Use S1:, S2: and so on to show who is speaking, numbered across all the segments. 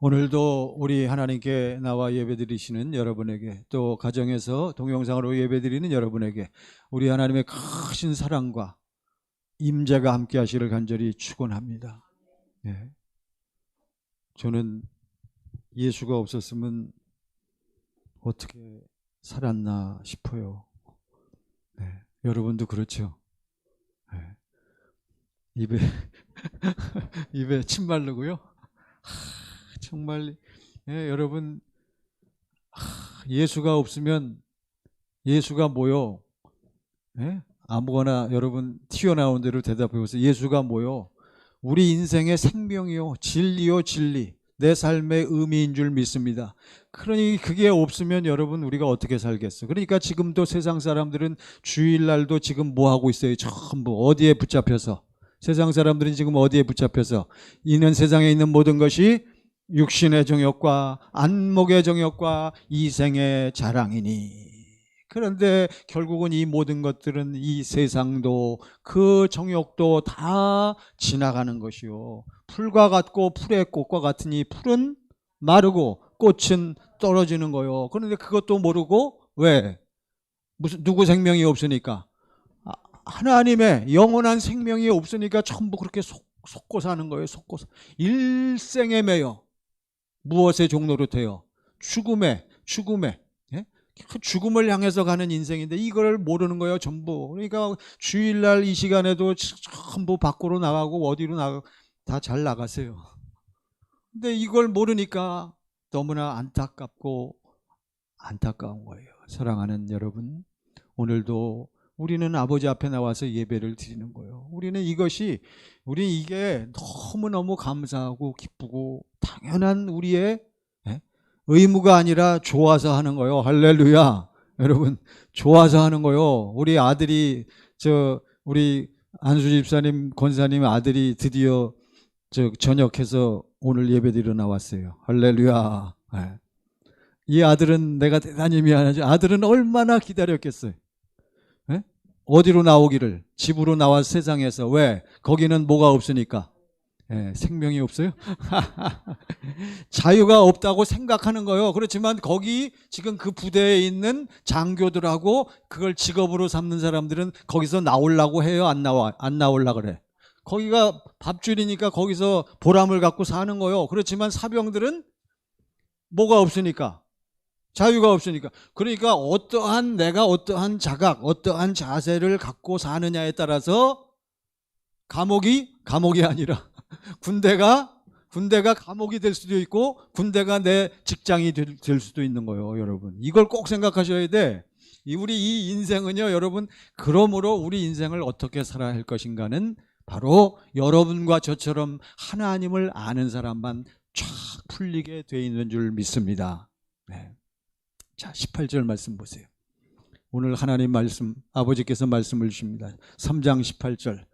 S1: 오늘도 우리 하나님께 나와 예배드리시는 여러분에게, 또 가정에서 동영상으로 예배드리는 여러분에게 우리 하나님의 크신 사랑과 임재가 함께 하시기를 간절히 축원합니다. 예. 저는 예수가 없었으면 어떻게 살았나 싶어요. 네. 여러분도 그렇죠? 네. 입에 침 바르고요. 정말 여러분, 예수가 없으면 예수가 뭐요? 아무거나 여러분 튀어나온 대로 대답해 보세요. 예수가 뭐요? 우리 인생의 생명이요, 진리요, 진리, 내 삶의 의미인 줄 믿습니다. 그러니 그게 없으면 여러분 우리가 어떻게 살겠어? 그러니까 지금도 세상 사람들은 주일날도 지금 뭐 하고 있어요? 전부 어디에 붙잡혀서? 세상 사람들은 지금 어디에 붙잡혀서? 이는 세상에 있는 모든 것이 육신의 정욕과 안목의 정욕과 이생의 자랑이니. 그런데 결국은 이 모든 것들은, 이 세상도 그 정욕도 다 지나가는 것이요, 풀과 같고 풀의 꽃과 같으니 풀은 마르고 꽃은 떨어지는 거요. 그런데 그것도 모르고, 왜? 누구 생명이 없으니까? 하나님의 영원한 생명이 없으니까 전부 그렇게 속고 사는 거예요. 속고서 일생에 매여 무엇의 종로로 돼요? 죽음에. 죽음을 향해서 가는 인생인데 이걸 모르는 거예요, 전부. 그러니까 주일날 이 시간에도 전부 밖으로 나가고 어디로 나가고 다 잘 나가세요. 근데 이걸 모르니까 너무나 안타까운 거예요. 사랑하는 여러분, 오늘도 우리는 아버지 앞에 나와서 예배를 드리는 거예요. 우리는 이게 너무너무 감사하고 기쁘고 당연한 우리의 의무가 아니라 좋아서 하는 거예요. 할렐루야. 여러분, 좋아서 하는 거예요. 우리 아들이, 우리 안수 집사님, 권사님 아들이 드디어 전역해서 오늘 예배드리러 나왔어요. 할렐루야. 이 아들은 내가 대단히 미안하지. 아들은 얼마나 기다렸겠어요. 어디로 나오기를? 집으로 나와 세상에서. 왜? 거기는 뭐가 없으니까? 생명이 없어요? 자유가 없다고 생각하는 거예요. 그렇지만 거기 지금 그 부대에 있는 장교들하고 그걸 직업으로 삼는 사람들은 거기서 나오려고 해요? 안 나오려고 그래? 거기가 밥줄이니까 거기서 보람을 갖고 사는 거예요. 그렇지만 사병들은 뭐가 없으니까? 자유가 없으니까. 그러니까 내가 어떠한 자각, 어떠한 자세를 갖고 사느냐에 따라서 감옥이 아니라 군대가 감옥이 될 수도 있고 군대가 내 직장이 될 수도 있는 거예요. 여러분, 이걸 꼭 생각하셔야 돼. 우리 이 인생은요, 여러분, 그러므로 우리 인생을 어떻게 살아야 할 것인가는 바로 여러분과 저처럼 하나님을 아는 사람만 쫙 풀리게 돼 있는 줄 믿습니다. 네. 자, 18절 말씀 보세요. 오늘 하나님 말씀, 아버지께서 말씀을 주십니다. 3장 18절.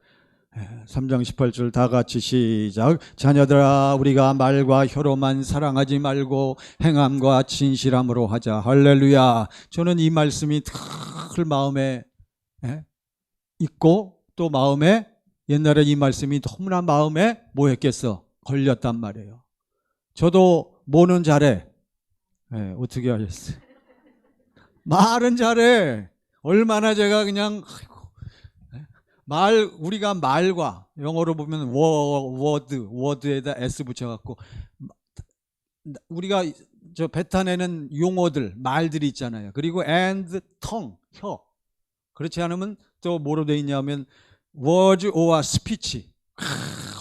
S1: 3장 18절 다 같이 시작. 자녀들아, 우리가 말과 혀로만 사랑하지 말고 행함과 진실함으로 하자. 할렐루야. 저는 이 말씀이 늘 마음에 있고, 또 마음에, 옛날에 이 말씀이 너무나 마음에 뭐 했겠어? 걸렸단 말이에요. 저도 뭐는 잘해. 어떻게 하셨어요? 말은 잘해. 얼마나 제가 그냥, 우리가 말과, 영어로 보면 워드에다 S 붙여갖고, 우리가 뱉어내는 용어들, 말들이 있잖아요. 그리고 and, tongue, 혀. 그렇지 않으면 또 뭐로 돼 있냐면 words or speech.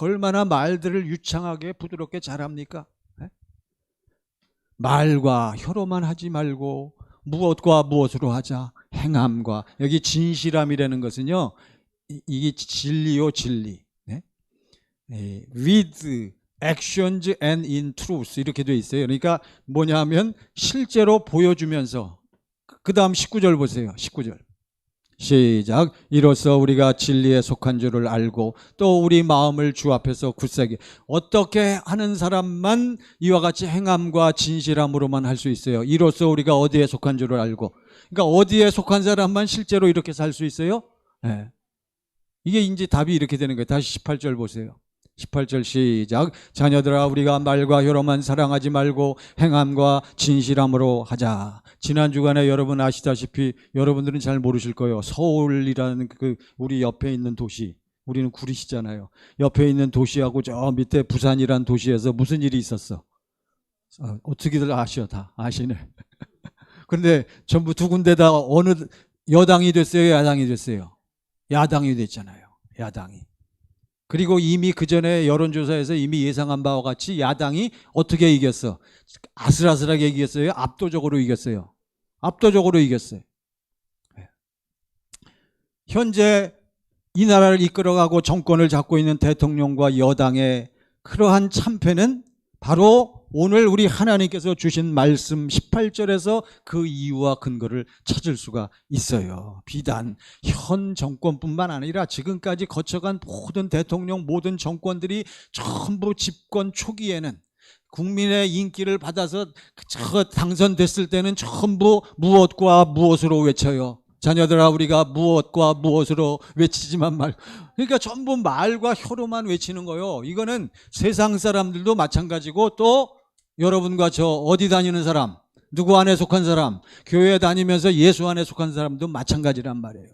S1: 얼마나 말들을 유창하게 부드럽게 잘합니까? 말과 혀로만 하지 말고 무엇과 무엇으로 하자. 행함과, 여기 진실함이라는 것은요, 이게 진리요, 진리. with actions and in truth 이렇게 돼 있어요. 그러니까 뭐냐면 실제로 보여주면서. 그 다음 19절 보세요. 19절 시작. 이로써 우리가 진리에 속한 줄을 알고 또 우리 마음을 주 앞에서 굳세게. 어떻게 하는 사람만 이와 같이 행함과 진실함으로만 할 수 있어요? 이로써 우리가 어디에 속한 줄을 알고. 그러니까 어디에 속한 사람만 실제로 이렇게 살 수 있어요? 이게 이제 답이 이렇게 되는 거예요. 다시 18절 보세요. 18절 시작. 자녀들아 우리가 말과 혀로만 사랑하지 말고 행함과 진실함으로 하자. 지난 주간에 여러분 아시다시피 여러분들은 잘 모르실 거예요. 서울이라는 그 우리 옆에 있는 도시, 우리는 구리시잖아요. 옆에 있는 도시하고 저 밑에 부산이라는 도시에서 무슨 일이 있었어? 어떻게들 아셔? 다 아시네. 그런데 전부 두 군데 다 어느 여당이 됐어요? 야당이 됐어요? 야당이 됐잖아요. 야당이. 그리고 이미 그 전에 여론조사에서 이미 예상한 바와 같이 야당이 어떻게 이겼어? 아슬아슬하게 이겼어요? 압도적으로 이겼어요? 압도적으로 이겼어요. 현재 이 나라를 이끌어가고 정권을 잡고 있는 대통령과 여당의 그러한 참패는 바로 오늘 우리 하나님께서 주신 말씀 18절에서 그 이유와 근거를 찾을 수가 있어요. 비단 현 정권뿐만 아니라 지금까지 거쳐간 모든 대통령, 모든 정권들이 전부 집권 초기에는 국민의 인기를 받아서 당선됐을 때는 전부 무엇과 무엇으로 외쳐요. 자녀들아 우리가 무엇과 무엇으로 외치지만 말. 그러니까 전부 말과 혀로만 외치는 거예요. 이거는 세상 사람들도 마찬가지고 또 여러분과 저 어디 다니는 사람, 누구 안에 속한 사람, 교회 다니면서 예수 안에 속한 사람도 마찬가지란 말이에요.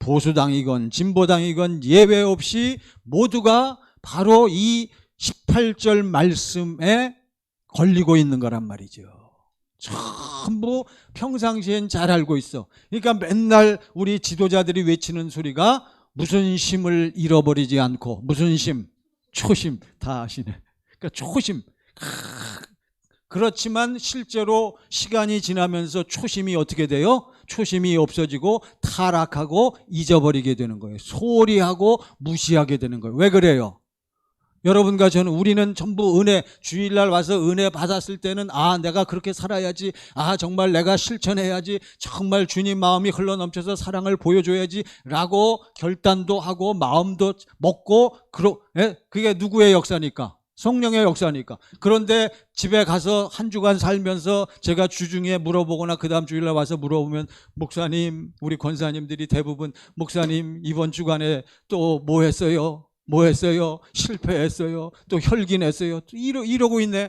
S1: 보수당이건 진보당이건 예외 없이 모두가 바로 이 18절 말씀에 걸리고 있는 거란 말이죠. 전부 평상시엔 잘 알고 있어. 그러니까 맨날 우리 지도자들이 외치는 소리가 무슨 심을 잃어버리지 않고, 무슨 심? 초심. 다 아시네. 그러니까 초심. 그렇지만 실제로 시간이 지나면서 초심이 어떻게 돼요? 초심이 없어지고 타락하고 잊어버리게 되는 거예요. 소홀히 하고 무시하게 되는 거예요. 왜 그래요? 여러분과 저는 우리는 전부 은혜, 주일날 와서 은혜 받았을 때는 내가 그렇게 살아야지, 정말 내가 실천해야지, 정말 주님 마음이 흘러넘쳐서 사랑을 보여줘야지 라고 결단도 하고 마음도 먹고 그게 누구의 역사니까? 성령의 역사니까. 그런데 집에 가서 한 주간 살면서 제가 주중에 물어보거나 그 다음 주일날 와서 물어보면 목사님, 우리 권사님들이 대부분 목사님 이번 주간에 또 뭐 했어요? 뭐 했어요? 실패했어요? 또 혈기냈어요? 또 이러고 있네.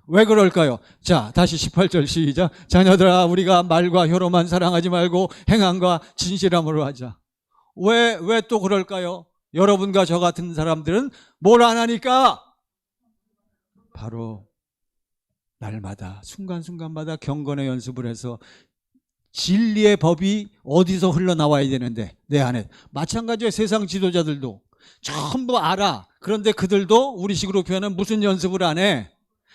S1: 왜 그럴까요? 자, 다시 18절 시작. 자녀들아 우리가 말과 혀로만 사랑하지 말고 행함과 진실함으로 하자. 왜 또 그럴까요? 여러분과 저 같은 사람들은 뭘 안 하니까? 바로 날마다 순간순간마다 경건의 연습을 해서 진리의 법이 어디서 흘러나와야 되는데 내 안에. 마찬가지로 세상 지도자들도 전부 알아. 그런데 그들도 우리식으로 표현하면 무슨 연습을 안 해?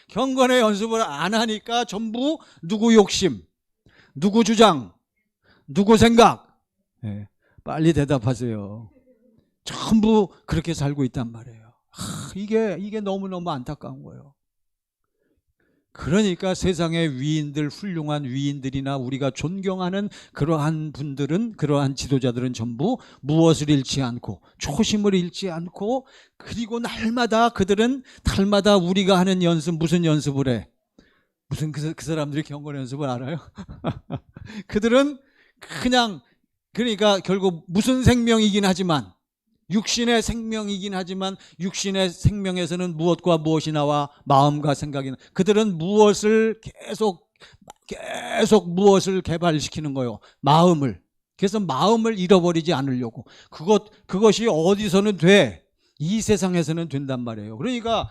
S1: 경건의 연습을 안 하니까 전부 누구 욕심, 누구 주장, 누구 생각. 빨리 대답하세요. 전부 그렇게 살고 있단 말이에요. 이게 너무너무 안타까운 거예요. 그러니까 세상의 위인들, 훌륭한 위인들이나 우리가 존경하는 그러한 분들은, 그러한 지도자들은 전부 무엇을 잃지 않고 초심을 잃지 않고, 그리고 날마다 그들은 달마다 우리가 하는 연습, 무슨 연습을 해? 무슨 그 사람들이 경건 연습을 알아요? 그들은 그냥, 그러니까 결국 무슨 생명이긴 하지만, 육신의 생명이긴 하지만 육신의 생명에서는 무엇과 무엇이 나와? 마음과 생각이 나. 그들은 무엇을 계속 무엇을 개발시키는 거예요? 마음을. 그래서 마음을 잃어버리지 않으려고. 그것이 어디서는 돼? 이 세상에서는 된단 말이에요. 그러니까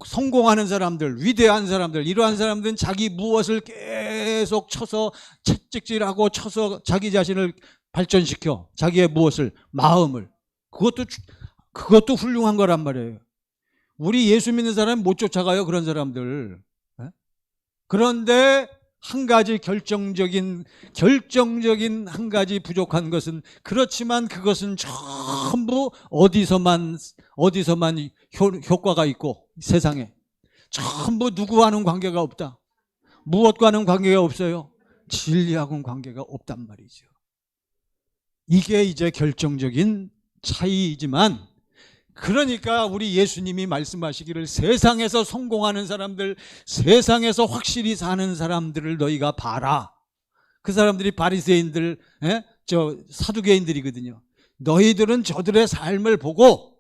S1: 성공하는 사람들, 위대한 사람들, 이러한 사람들은 자기 무엇을 계속 쳐서 채찍질하고 쳐서 자기 자신을 발전시켜. 자기의 무엇을? 마음을. 그것도 훌륭한 거란 말이에요. 우리 예수 믿는 사람은 못 쫓아가요, 그런 사람들. 그런데 한 가지 결정적인 한 가지 부족한 것은, 그렇지만 그것은 전부 어디서만 효과가 있고, 세상에 전부 누구와는 관계가 없다. 무엇과는 관계가 없어요. 진리하고는 관계가 없단 말이죠. 이게 이제 결정적인 차이이지만, 그러니까 우리 예수님이 말씀하시기를 세상에서 성공하는 사람들, 세상에서 확실히 사는 사람들을 너희가 봐라. 그 사람들이 바리새인들, 사두개인들이거든요. 너희들은 저들의 삶을 보고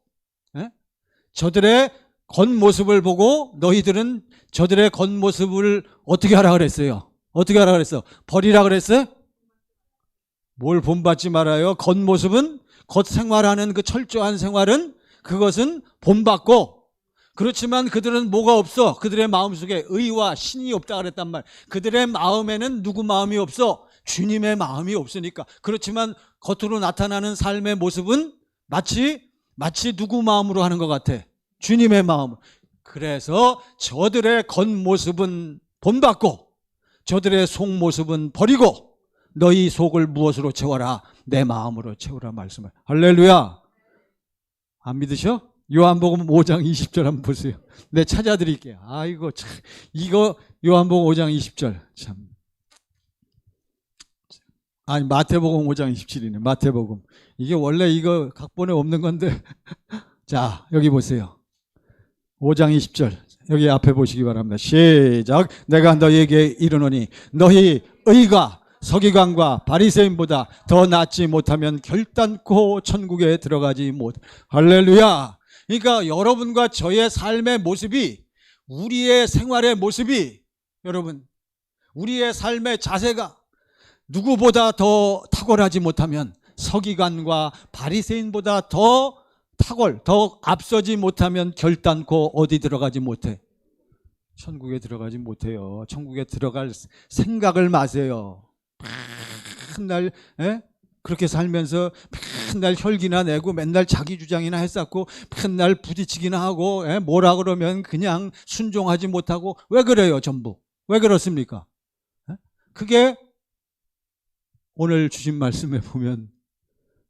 S1: 저들의 겉모습을 보고 너희들은 저들의 겉모습을 어떻게 하라 그랬어요? 어떻게 하라 그랬어? 버리라 그랬어요? 뭘 본받지 말아요? 겉모습은 겉생활하는 그 철저한 생활은 그것은 본받고, 그렇지만 그들은 뭐가 없어? 그들의 마음속에 의와 신이 없다 그랬단 말. 그들의 마음에는 누구 마음이 없어? 주님의 마음이 없으니까. 그렇지만 겉으로 나타나는 삶의 모습은 마치 누구 마음으로 하는 것 같아? 주님의 마음. 그래서 저들의 겉모습은 본받고 저들의 속모습은 버리고 너희 속을 무엇으로 채워라? 내 마음으로 채우라 말씀을. 할렐루야. 안 믿으셔? 요한복음 5장 20절 한번 보세요. 네, 찾아드릴게요. 아이고 참, 이거 요한복음 5장 20절 참. 아니 마태복음 5장 27이네. 마태복음. 이게 원래 이거 각본에 없는 건데 자 여기 보세요. 5장 20절 여기 앞에 보시기 바랍니다. 시작. 내가 너희에게 이르노니 너희 의가 서기관과 바리새인보다 더 낫지 못하면 결단코 천국에 들어가지 못. 할렐루야. 그러니까 여러분과 저의 삶의 모습이, 우리의 생활의 모습이, 여러분 우리의 삶의 자세가 누구보다 더 탁월하지 못하면, 서기관과 바리새인보다 더 앞서지 못하면 결단코 어디 들어가지 못해? 천국에 들어가지 못해요. 천국에 들어갈 생각을 마세요. 맨날 그렇게 살면서 맨날 혈기나 내고 맨날 자기 주장이나 했었고 맨날 부딪히기나 하고 뭐라 그러면 그냥 순종하지 못하고, 왜 그래요? 전부 왜 그렇습니까? 그게 오늘 주신 말씀에 보면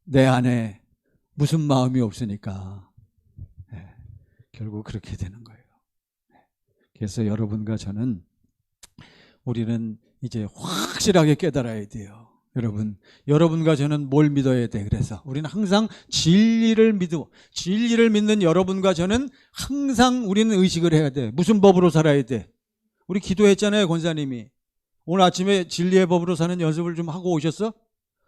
S1: 내 안에 무슨 마음이 없으니까 결국 그렇게 되는 거예요. 그래서 여러분과 저는, 우리는 이제 확실하게 깨달아야 돼요. 여러분과 저는 뭘 믿어야 돼? 그래서 우리는 항상 진리를 믿는 여러분과 저는 항상 우리는 의식을 해야 돼. 무슨 법으로 살아야 돼? 우리 기도했잖아요, 권사님이. 오늘 아침에 진리의 법으로 사는 연습을 좀 하고 오셨어?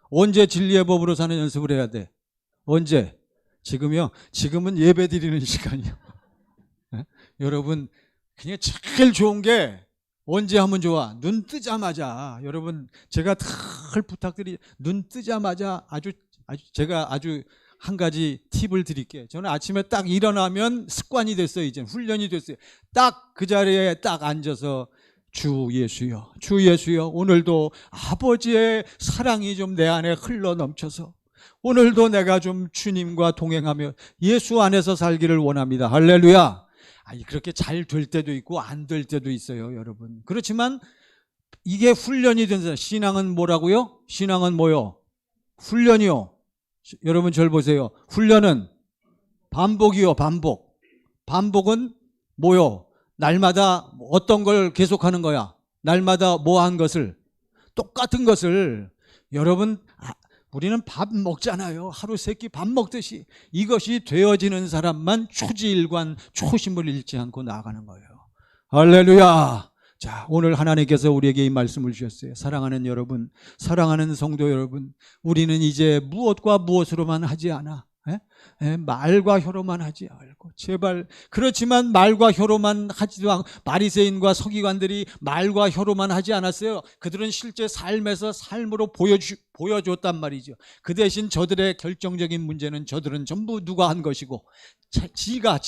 S1: 언제 진리의 법으로 사는 연습을 해야 돼? 언제? 지금요? 지금은 예배 드리는 시간이요. 여러분, 그냥 제일 좋은 게 언제 하면 좋아? 눈 뜨자마자. 여러분, 제가 늘 부탁드리, 눈 뜨자마자 제가 아주 한 가지 팁을 드릴게요. 저는 아침에 딱 일어나면 습관이 됐어요. 이제 훈련이 됐어요. 딱 그 자리에 딱 앉아서 주 예수여, 주 예수여, 오늘도 아버지의 사랑이 좀 내 안에 흘러 넘쳐서 오늘도 내가 좀 주님과 동행하며 예수 안에서 살기를 원합니다. 할렐루야. 그렇게 잘 될 때도 있고 안 될 때도 있어요, 여러분. 그렇지만 이게 훈련이 된 사람. 신앙은 뭐라고요? 신앙은 뭐요? 훈련이요. 여러분 절 보세요. 훈련은 반복이요, 반복. 반복은 뭐요? 날마다 어떤 걸 계속하는 거야? 날마다 뭐 한 것을? 똑같은 것을. 여러분, 우리는 밥 먹잖아요. 하루 세 끼 밥 먹듯이. 이것이 되어지는 사람만 초지일관, 초심을 잃지 않고 나아가는 거예요. 할렐루야. 자, 오늘 하나님께서 우리에게 이 말씀을 주셨어요. 사랑하는 여러분, 사랑하는 성도 여러분, 우리는 이제 무엇과 무엇으로만 하지 않아. 말과 혀로만 하지 말고 제발. 그렇지만 말과 혀로만 하지도 않고, 바리새인과 서기관들이 말과 혀로만 하지 않았어요. 그들은 실제 삶에서 삶으로 보여줬단 말이죠. 그 대신 저들의 결정적인 문제는 저들은 전부 누가 한 것이고 지가.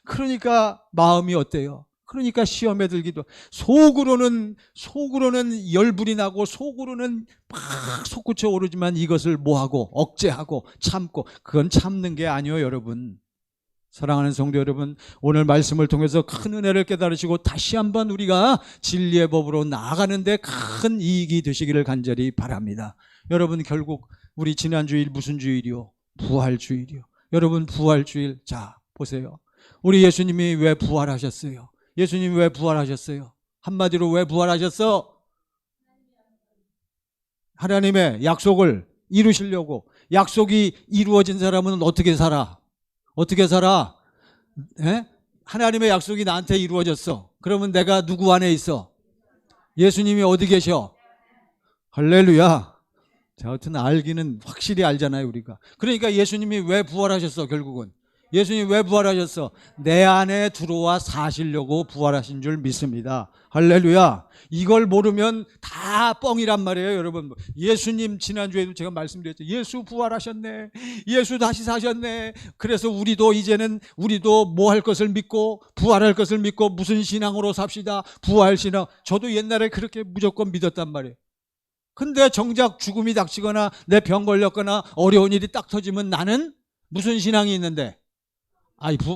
S1: 그러니까 마음이 어때요? 그러니까 시험에 들기도, 속으로는 열불이 나고 속으로는 막 솟구쳐 오르지만 이것을 뭐하고 억제하고 참고, 그건 참는 게 아니에요. 여러분, 사랑하는 성도 여러분, 오늘 말씀을 통해서 큰 은혜를 깨달으시고 다시 한번 우리가 진리의 법으로 나아가는데 큰 이익이 되시기를 간절히 바랍니다. 여러분, 결국 우리 지난주일 무슨 주일이요? 부활주일이요. 여러분, 부활주일. 자, 보세요. 우리 예수님이 왜 부활하셨어요? 예수님이 왜 부활하셨어요? 한마디로 왜 부활하셨어? 하나님의 약속을 이루시려고. 약속이 이루어진 사람은 어떻게 살아? 어떻게 살아? 하나님의 약속이 나한테 이루어졌어. 그러면 내가 누구 안에 있어? 예수님이 어디 계셔? 할렐루야. 자, 하여튼 알기는 확실히 알잖아요, 우리가. 그러니까 예수님이 왜 부활하셨어? 결국은 예수님 왜 부활하셨어? 내 안에 들어와 사시려고 부활하신 줄 믿습니다. 할렐루야. 이걸 모르면 다 뻥이란 말이에요, 여러분. 예수님 지난주에도 제가 말씀드렸죠. 예수 부활하셨네. 예수 다시 사셨네. 그래서 우리도 이제는 우리도 뭐 할 것을 믿고 부활할 것을 믿고 무슨 신앙으로 삽시다. 부활 신앙. 저도 옛날에 그렇게 무조건 믿었단 말이에요. 근데 정작 죽음이 닥치거나 내 병 걸렸거나 어려운 일이 딱 터지면 나는 무슨 신앙이 있는데,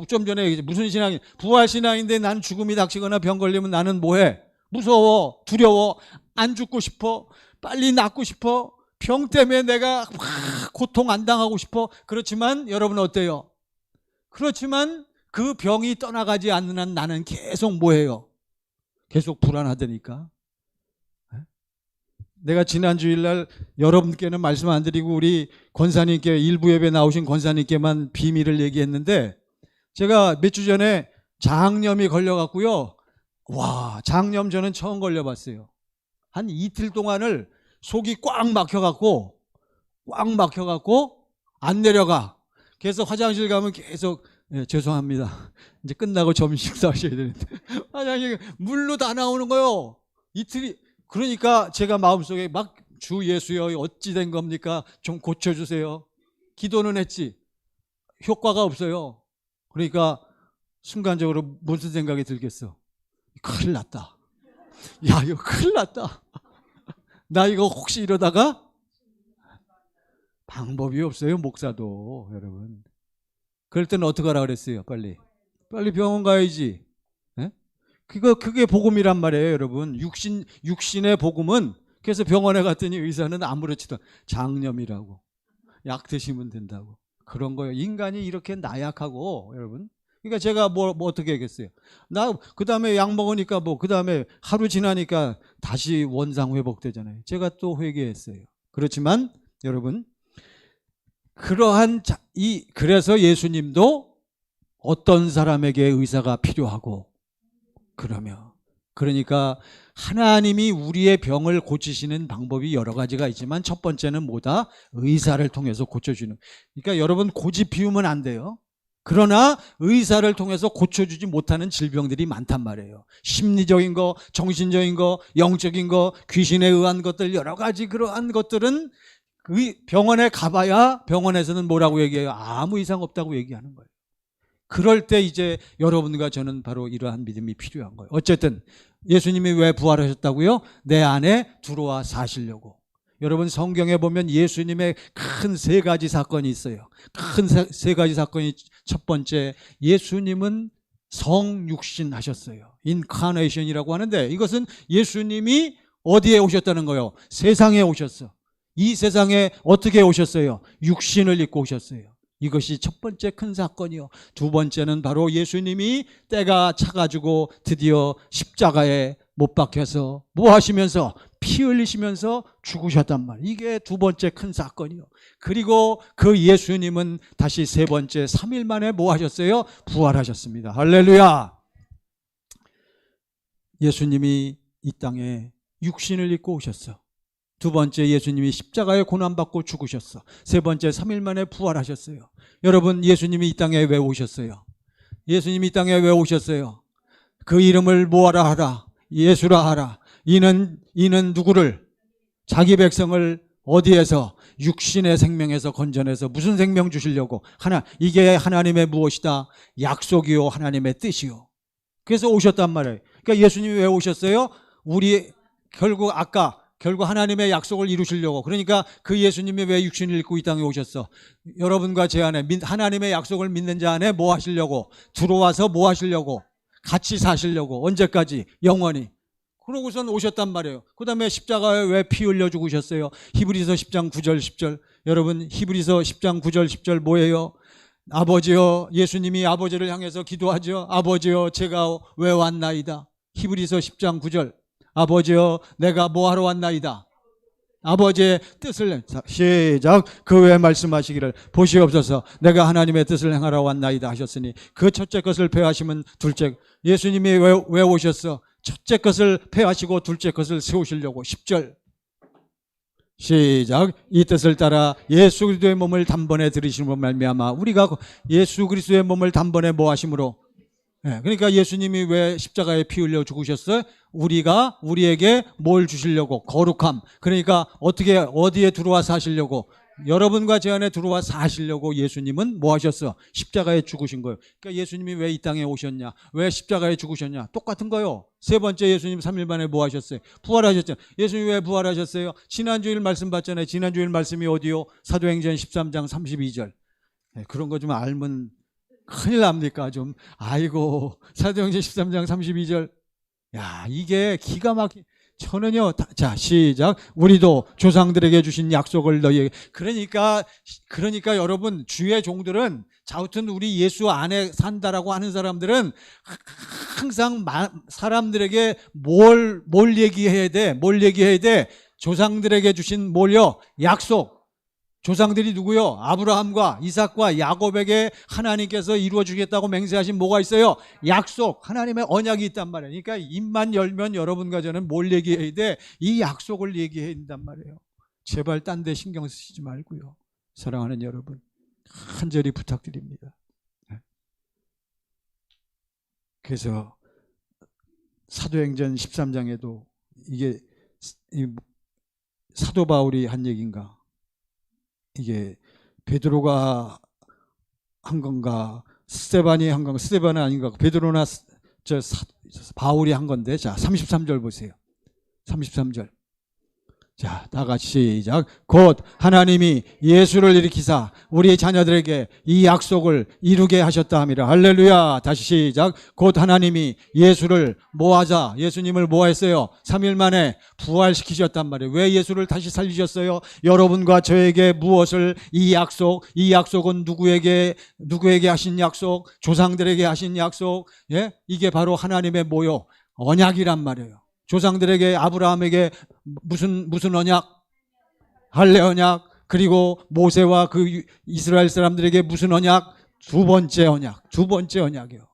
S1: 좀 전에 얘기했지. 무슨 신앙이, 부활 신앙인데 난 죽음이 닥치거나 병 걸리면 나는 뭐해? 무서워, 두려워, 안 죽고 싶어, 빨리 낫고 싶어, 병 때문에 내가 고통 안 당하고 싶어. 그렇지만 여러분 어때요? 그렇지만 그 병이 떠나가지 않는 한 나는 계속 뭐해요? 계속 불안하다니까. 내가 지난 주일날 여러분께는 말씀 안 드리고 우리 권사님께, 일부 예배 나오신 권사님께만 비밀을 얘기했는데, 제가 몇 주 전에 장염이 걸려갖고요. 와, 장염 저는 처음 걸려봤어요. 한 이틀 동안을 속이 꽉 막혀갖고 안 내려가. 그래서 화장실 가면 계속, 죄송합니다. 이제 끝나고 점심 식사하셔야 되는데 화장실 물로 다 나오는 거요. 이틀이. 그러니까 제가 마음속에 막, 주 예수여 어찌 된 겁니까? 좀 고쳐주세요. 기도는 했지. 효과가 없어요. 그러니까 순간적으로 무슨 생각이 들겠어? 큰일 났다. 야, 이거 큰일 났다. 나 이거 혹시 이러다가, 방법이 없어요, 목사도. 여러분, 그럴 때는 어떻게 하라 그랬어요? 빨리 병원 가야지. 네? 그게 복음이란 말이에요, 여러분. 육신의 복음은. 그래서 병원에 갔더니 의사는 아무렇지도 않아. 장염이라고, 약 드시면 된다고. 그런 거예요. 인간이 이렇게 나약하고, 여러분. 그러니까 제가 뭐 어떻게 하겠어요? 나 그 다음에 약 먹으니까 그 다음에 하루 지나니까 다시 원상 회복되잖아요. 제가 또 회개했어요. 그렇지만 여러분, 그래서 예수님도 어떤 사람에게 의사가 필요하고, 그러니까 하나님이 우리의 병을 고치시는 방법이 여러 가지가 있지만 첫 번째는 뭐다? 의사를 통해서 고쳐주는. 그러니까 여러분, 고집 피우면 안 돼요. 그러나 의사를 통해서 고쳐주지 못하는 질병들이 많단 말이에요. 심리적인 거, 정신적인 거, 영적인 거, 귀신에 의한 것들, 여러 가지 그러한 것들은 병원에 가봐야 병원에서는 뭐라고 얘기해요? 아무 이상 없다고 얘기하는 거예요. 그럴 때 이제 여러분과 저는 바로 이러한 믿음이 필요한 거예요. 어쨌든 예수님이 왜 부활하셨다고요? 내 안에 들어와 사시려고. 여러분, 성경에 보면 예수님의 큰 세 가지 사건이 있어요. 큰 세 가지 사건이, 첫 번째, 예수님은 성육신 하셨어요. 인카네이션이라고 하는데, 이것은 예수님이 어디에 오셨다는 거예요? 세상에 오셨어. 이 세상에 어떻게 오셨어요? 육신을 입고 오셨어요. 이것이 첫 번째 큰 사건이요. 두 번째는 바로 예수님이 때가 차가지고 드디어 십자가에 못 박혀서 뭐 하시면서, 피 흘리시면서 죽으셨단 말이에요. 이게 두 번째 큰 사건이요. 그리고 그 예수님은 다시 세 번째, 3일 만에 뭐 하셨어요? 부활하셨습니다. 할렐루야. 예수님이 이 땅에 육신을 입고 오셨어. 두 번째, 예수님이 십자가에 고난받고 죽으셨어. 세 번째, 3일 만에 부활하셨어요. 여러분, 예수님이 이 땅에 왜 오셨어요? 예수님이 이 땅에 왜 오셨어요? 그 이름을 뭐하라 하라? 예수라 하라. 이는 누구를? 자기 백성을 어디에서? 육신의 생명에서 건져내서 무슨 생명 주시려고? 이게 하나님의 무엇이다? 약속이요, 하나님의 뜻이요. 그래서 오셨단 말이에요. 그러니까 예수님이 왜 오셨어요? 결국 하나님의 약속을 이루시려고. 그러니까 그 예수님이 왜 육신을 입고 이 땅에 오셨어? 여러분과 제 안에, 하나님의 약속을 믿는 자 안에 뭐 하시려고? 들어와서 뭐 하시려고? 같이 사시려고. 언제까지? 영원히. 그러고선 오셨단 말이에요. 그 다음에 십자가에 왜 피 흘려 죽으셨어요? 히브리서 10장 9절 10절. 여러분, 히브리서 10장 9절 10절 뭐예요? 아버지여, 예수님이 아버지를 향해서 기도하죠. 아버지여, 제가 왜 왔나이다. 히브리서 10장 9절. 아버지여, 내가 뭐하러 왔나이다. 아버지의 뜻을, 시작. 그 외에 말씀하시기를 보시옵소서, 내가 하나님의 뜻을 행하러 왔나이다 하셨으니 그 첫째 것을 폐하시면 둘째. 예수님이 왜 오셨어? 첫째 것을 폐하시고 둘째 것을 세우시려고. 10절 시작. 이 뜻을 따라 예수 그리스도의 몸을 단번에 들이심으로 말미암아 우리가 예수 그리스도의 몸을 단번에 뭐 하심으로. 그러니까 예수님이 왜 십자가에 피 흘려 죽으셨어요? 우리에게 뭘 주시려고? 거룩함. 그러니까 어디에 들어와 사시려고? 여러분과 제 안에 들어와 사시려고 예수님은 뭐 하셨어? 십자가에 죽으신 거예요. 그러니까 예수님이 왜 이 땅에 오셨냐? 왜 십자가에 죽으셨냐? 똑같은 거요. 세 번째, 예수님 3일 만에 뭐 하셨어요? 부활하셨잖아요. 예수님 왜 부활하셨어요? 지난주일 말씀 봤잖아요. 지난주일 말씀이 어디요? 사도행전 13장 32절. 그런 거 좀 알면 큰일 납니까? 좀. 아이고, 사도행전 13장 32절. 야, 이게 기가 막힌. 저는요, 자, 시작. 우리도 조상들에게 주신 약속을 너희에게. 그러니까 여러분, 주의 종들은, 자우튼 우리 예수 안에 산다라고 하는 사람들은 항상 사람들에게 뭘 얘기해야 돼? 뭘 얘기해야 돼? 조상들에게 주신 뭘요? 약속. 조상들이 누구요? 아브라함과 이삭과 야곱에게 하나님께서 이루어 주겠다고 맹세하신 뭐가 있어요? 약속. 하나님의 언약이 있단 말이에요. 그러니까 입만 열면 여러분과 저는 뭘 얘기해야 돼? 이 약속을 얘기해야 된단 말이에요. 제발 딴 데 신경 쓰시지 말고요. 사랑하는 여러분, 간절히 부탁드립니다. 그래서 사도행전 13장에도 이게 사도 바울이 한 얘기인가? 이게 베드로가 한 건가, 스데반이 한 건가, 스데반은 아닌가, 베드로나 바울이 한 건데, 자, 33절 보세요. 33절. 자, 다 같이 시작. 곧 하나님이 예수를 일으키사 우리 자녀들에게 이 약속을 이루게 하셨다 함이라. 할렐루야. 다시 시작. 곧 하나님이 예수를 뭐하자? 예수님을 뭐했어요? 3일 만에 부활시키셨단 말이에요. 왜 예수를 다시 살리셨어요? 여러분과 저에게 무엇을 이 약속은 누구에게 하신 약속? 조상들에게 하신 약속. 예? 이게 바로 하나님의 뭐요? 언약이란 말이에요. 조상들에게 아브라함에게 무슨 언약? 할례 언약. 그리고 모세와 그 이스라엘 사람들에게 무슨 언약? 두 번째 언약이요.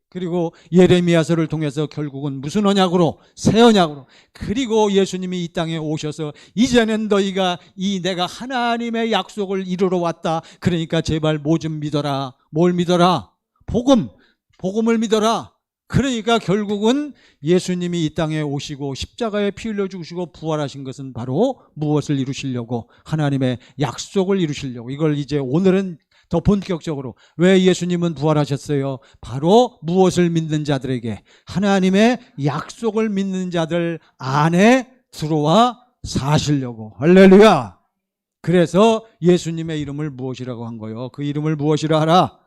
S1: 그리고 예레미야서를 통해서 결국은 무슨 언약으로? 새 언약으로. 그리고 예수님이 이 땅에 오셔서 이제는 너희가 내가 하나님의 약속을 이루러 왔다. 그러니까 제발 뭐 좀 믿어라. 뭘 믿어라? 복음을 믿어라. 그러니까 결국은 예수님이 이 땅에 오시고 십자가에 피 흘려 죽으시고 부활하신 것은 바로 무엇을 이루시려고? 하나님의 약속을 이루시려고. 이걸 이제 오늘은 더 본격적으로, 왜 예수님은 부활하셨어요? 바로 무엇을 믿는 자들에게? 하나님의 약속을 믿는 자들 안에 들어와 사시려고. 할렐루야. 그래서 예수님의 이름을 무엇이라고 한 거예요? 그 이름을 무엇이라 하라?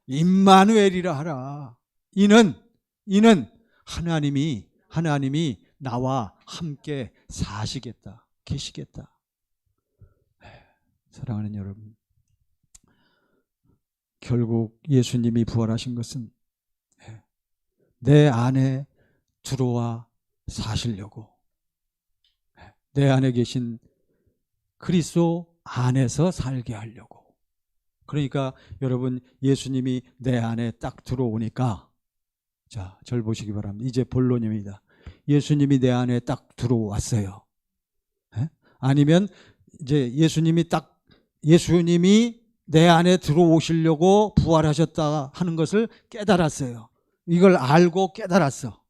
S1: 임마누엘이라 하라. 이는 하나님이 나와 함께 사시겠다, 계시겠다. 사랑하는 여러분, 결국 예수님이 부활하신 것은 내 안에 들어와 사시려고, 내 안에 계신 그리스도 안에서 살게 하려고. 그러니까 여러분, 예수님이 내 안에 딱 들어오니까, 자, 절 보시기 바랍니다. 이제 본론입니다. 예수님이 내 안에 딱 들어왔어요. 아니면 이제 예수님이 내 안에 들어오시려고 부활하셨다 하는 것을 깨달았어요. 이걸 알고 깨달았어.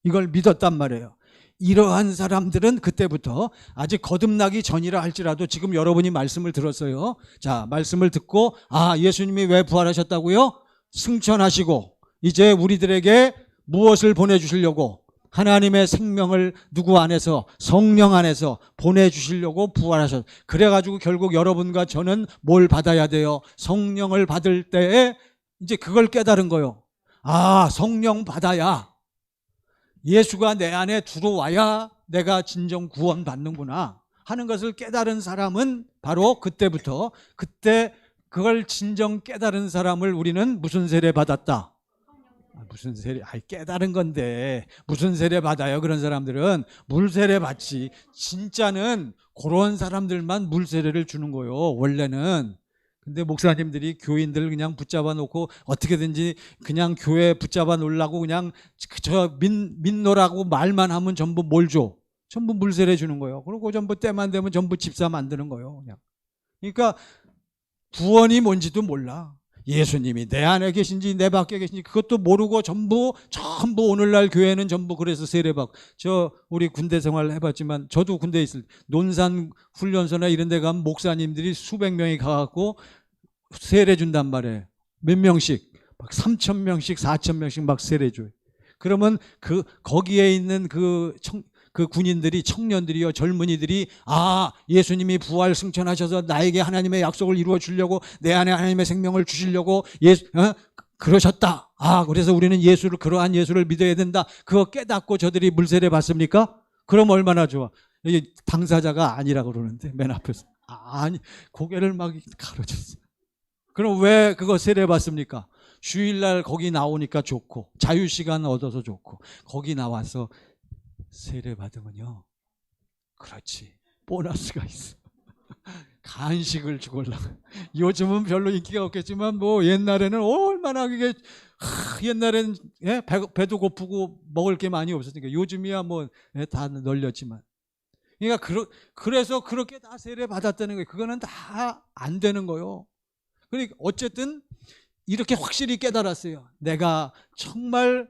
S1: 이걸 믿었단 말이에요. 이러한 사람들은 그때부터, 아직 거듭나기 전이라 할지라도 지금 여러분이 말씀을 들었어요. 자, 말씀을 듣고, 예수님이 왜 부활하셨다고요? 승천하시고 이제 우리들에게 무엇을 보내주시려고? 하나님의 생명을 누구 안에서? 성령 안에서 보내주시려고 부활하셨어요. 그래가지고 결국 여러분과 저는 뭘 받아야 돼요? 성령을 받을 때에 이제 그걸 깨달은 거예요. 성령 받아야, 예수가 내 안에 들어와야 내가 진정 구원 받는구나 하는 것을 깨달은 사람은 바로 그때 그걸 진정 깨달은 사람을 우리는 무슨 세례 받았다? 무슨 세례? 깨달은 건데 무슨 세례 받아요? 그런 사람들은 물 세례 받지. 진짜는 그런 사람들만 물 세례를 주는 거예요, 원래는. 근데 목사님들이 교인들 그냥 붙잡아 놓고 어떻게든지 그냥 교회 붙잡아 놓으려고 그냥 믿노라고 말만 하면 전부 뭘 줘? 전부 물세례 주는 거예요. 그리고 전부 때만 되면 전부 집사 만드는 거예요. 그냥. 그러니까 구원이 뭔지도 몰라. 예수님이 내 안에 계신지 내 밖에 계신지 그것도 모르고 전부 오늘날 교회는 전부 그래서 세례받고. 저 우리 군대 생활 해봤지만 저도 군대에 있을 때 논산 훈련소나 이런 데 가면 목사님들이 수백 명이 가갖고 세례 준단 말이에요. 몇 명씩 막 3,000명씩 4,000명씩 막 세례 줘요. 그러면 거기에 있는 그 군인들이, 청년들이요, 젊은이들이, 아, 예수님이 부활 승천하셔서 나에게 하나님의 약속을 이루어 주려고, 내 안에 하나님의 생명을 주시려고 그러셨다. 아, 그래서 우리는 그러한 예수를 믿어야 된다. 그거 깨닫고 저들이 물세례 받습니까? 그럼 얼마나 좋아. 이게 당사자가 아니라 그러는데, 맨 앞에서. 아니, 고개를 막 가로쳤어. 그럼 왜 그거 세례 받습니까? 주일날 거기 나오니까 좋고, 자유시간 얻어서 좋고, 거기 나와서 세례 받으면요, 그렇지, 보너스가 있어. 간식을 주려고. 요즘은 별로 인기가 없겠지만 뭐 옛날에는 얼마나 그게 옛날에는 배도 고프고 먹을 게 많이 없었으니까. 요즘이야 뭐 다 널렸지만. 그러니까 그래서 그렇게 다 세례 받았다는 거예요. 그거는 다 안 되는 거예요. 그러니까 어쨌든 이렇게 확실히 깨달았어요. 내가 정말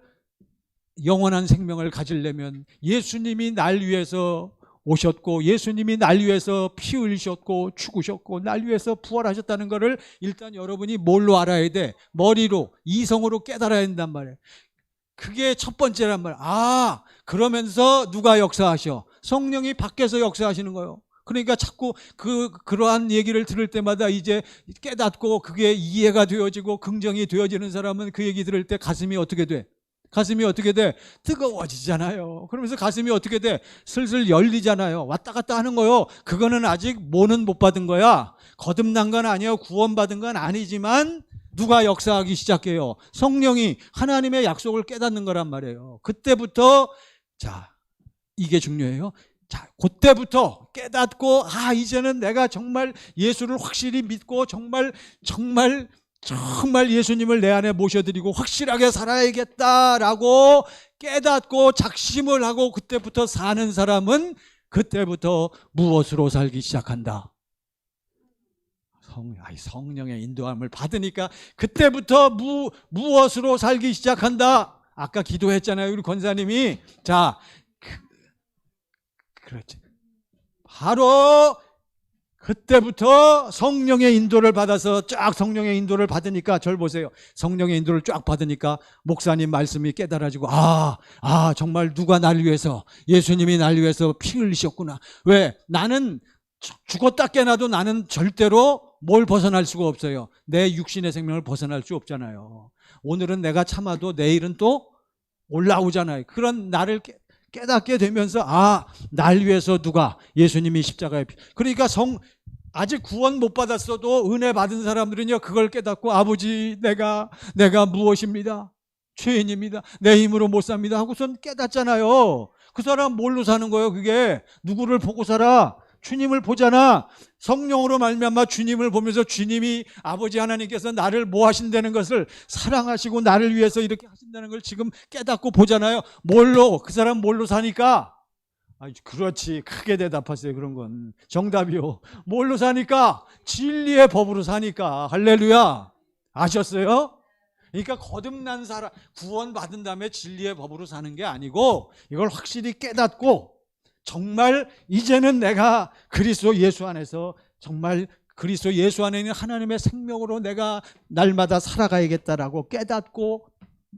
S1: 영원한 생명을 가지려면 예수님이 날 위해서 오셨고, 예수님이 날 위해서 피 흘리셨고 죽으셨고 날 위해서 부활하셨다는 것을 일단 여러분이 뭘로 알아야 돼? 머리로, 이성으로 깨달아야 된단 말이에요. 그게 첫 번째란 말이에요. 아, 그러면서 누가 역사하셔? 성령이 밖에서 역사하시는 거예요. 그러니까 자꾸 그러한 얘기를 들을 때마다 이제 깨닫고 그게 이해가 되어지고 긍정이 되어지는 사람은 그 얘기 들을 때 가슴이 어떻게 돼? 가슴이 어떻게 돼? 뜨거워지잖아요. 그러면서 가슴이 어떻게 돼? 슬슬 열리잖아요. 왔다 갔다 하는 거요. 그거는 아직 뭐는 못 받은 거야. 거듭난 건 아니에요. 구원받은 건 아니지만 누가 역사하기 시작해요? 성령이 하나님의 약속을 깨닫는 거란 말이에요. 그때부터, 자, 이게 중요해요. 자, 그때부터 깨닫고, 아, 이제는 내가 정말 예수를 확실히 믿고 정말 예수님을 내 안에 모셔드리고 확실하게 살아야겠다라고 깨닫고 작심을 하고 그때부터 사는 사람은 그때부터 무엇으로 살기 시작한다? 성령의 인도함을 받으니까 그때부터 무엇으로 살기 시작한다? 아까 기도했잖아요, 우리 권사님이. 자, 그렇지. 바로 그때부터 성령의 인도를 받아서 쫙 성령의 인도를 받으니까, 절 보세요. 성령의 인도를 쫙 받으니까 목사님 말씀이 깨달아지고, 정말 누가 날 위해서, 예수님이 날 위해서 피 흘리셨구나. 왜? 나는 죽었다 깨나도 나는 절대로 뭘 벗어날 수가 없어요. 내 육신의 생명을 벗어날 수 없잖아요. 오늘은 내가 참아도 내일은 또 올라오잖아요. 그런 나를 깨닫게 되면서, 날 위해서 누가, 예수님이 십자가에 그러니까 아직 구원 못 받았어도 은혜 받은 사람들은요, 그걸 깨닫고, 아버지, 내가 무엇입니다, 죄인입니다, 내 힘으로 못 삽니다 하고선 깨닫잖아요. 그 사람 뭘로 사는 거예요? 그게 누구를 보고 살아? 주님을 보잖아. 성령으로 말미암아 주님을 보면서 주님이, 아버지 하나님께서 나를 뭐 하신다는 것을, 사랑하시고 나를 위해서 이렇게 하신다는 걸 지금 깨닫고 보잖아요. 그 사람 뭘로 사니까? 그렇지, 크게 대답하세요. 그런 건 정답이요. 뭘로 사니까? 진리의 법으로 사니까. 할렐루야. 아셨어요? 그러니까 거듭난 사람, 구원받은 다음에 진리의 법으로 사는 게 아니고, 이걸 확실히 깨닫고 정말 이제는 내가 그리스도 예수 안에서, 정말 그리스도 예수 안에 있는 하나님의 생명으로 내가 날마다 살아가야겠다라고 깨닫고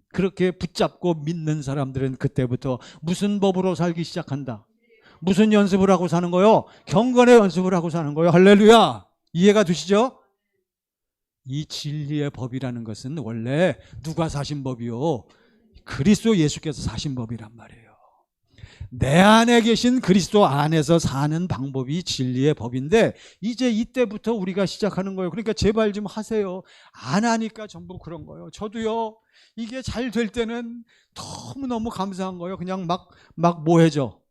S1: 그렇게 붙잡고 믿는 사람들은 그때부터 무슨 법으로 살기 시작한다? 무슨 연습을 하고 사는 거요? 경건의 연습을 하고 사는 거요. 할렐루야. 이해가 되시죠? 이 진리의 법이라는 것은 원래 누가 사신 법이요? 그리스도 예수께서 사신 법이란 말이에요. 내 안에 계신 그리스도 안에서 사는 방법이 진리의 법인데, 이제 이때부터 우리가 시작하는 거예요. 그러니까 제발 좀 하세요. 안 하니까 전부 그런 거예요. 저도요, 이게 잘 될 때는 너무너무 감사한 거예요. 그냥 막 뭐해져.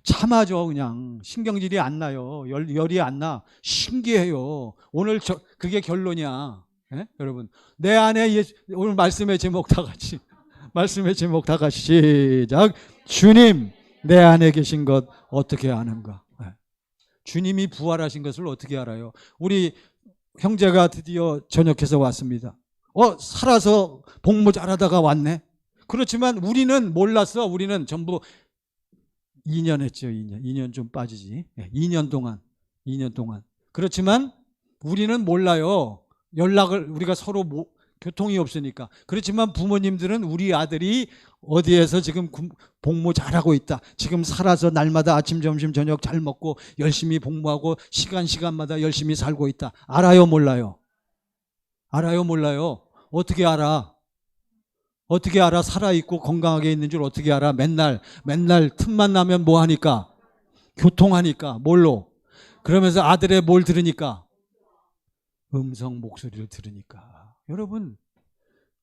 S1: 참아줘. 그냥 신경질이 안 나요. 열이 안 나. 신기해요. 오늘 그게 결론이야. 예? 여러분, 내 안에 오늘 말씀의 제목 다 같이 시작. 주님, 내 안에 계신 것 어떻게 아는가? 주님이 부활하신 것을 어떻게 알아요? 우리 형제가 드디어 전역해서 왔습니다. 살아서 복무 잘하다가 왔네. 그렇지만 우리는 몰랐어. 우리는 전부 2년 했죠. 2년 좀 빠지지. 2년 동안. 그렇지만 우리는 몰라요. 연락을 우리가 서로 교통이 없으니까. 그렇지만 부모님들은 우리 아들이 어디에서 지금 복무 잘하고 있다. 지금 살아서 날마다 아침, 점심, 저녁 잘 먹고 열심히 복무하고 시간마다 열심히 살고 있다. 알아요, 몰라요? 알아요, 몰라요? 어떻게 알아? 어떻게 알아? 살아있고 건강하게 있는 줄 어떻게 알아? 맨날 틈만 나면 뭐 하니까? 교통하니까. 뭘로? 그러면서 아들의 뭘 들으니까? 음성 목소리를 들으니까. 여러분,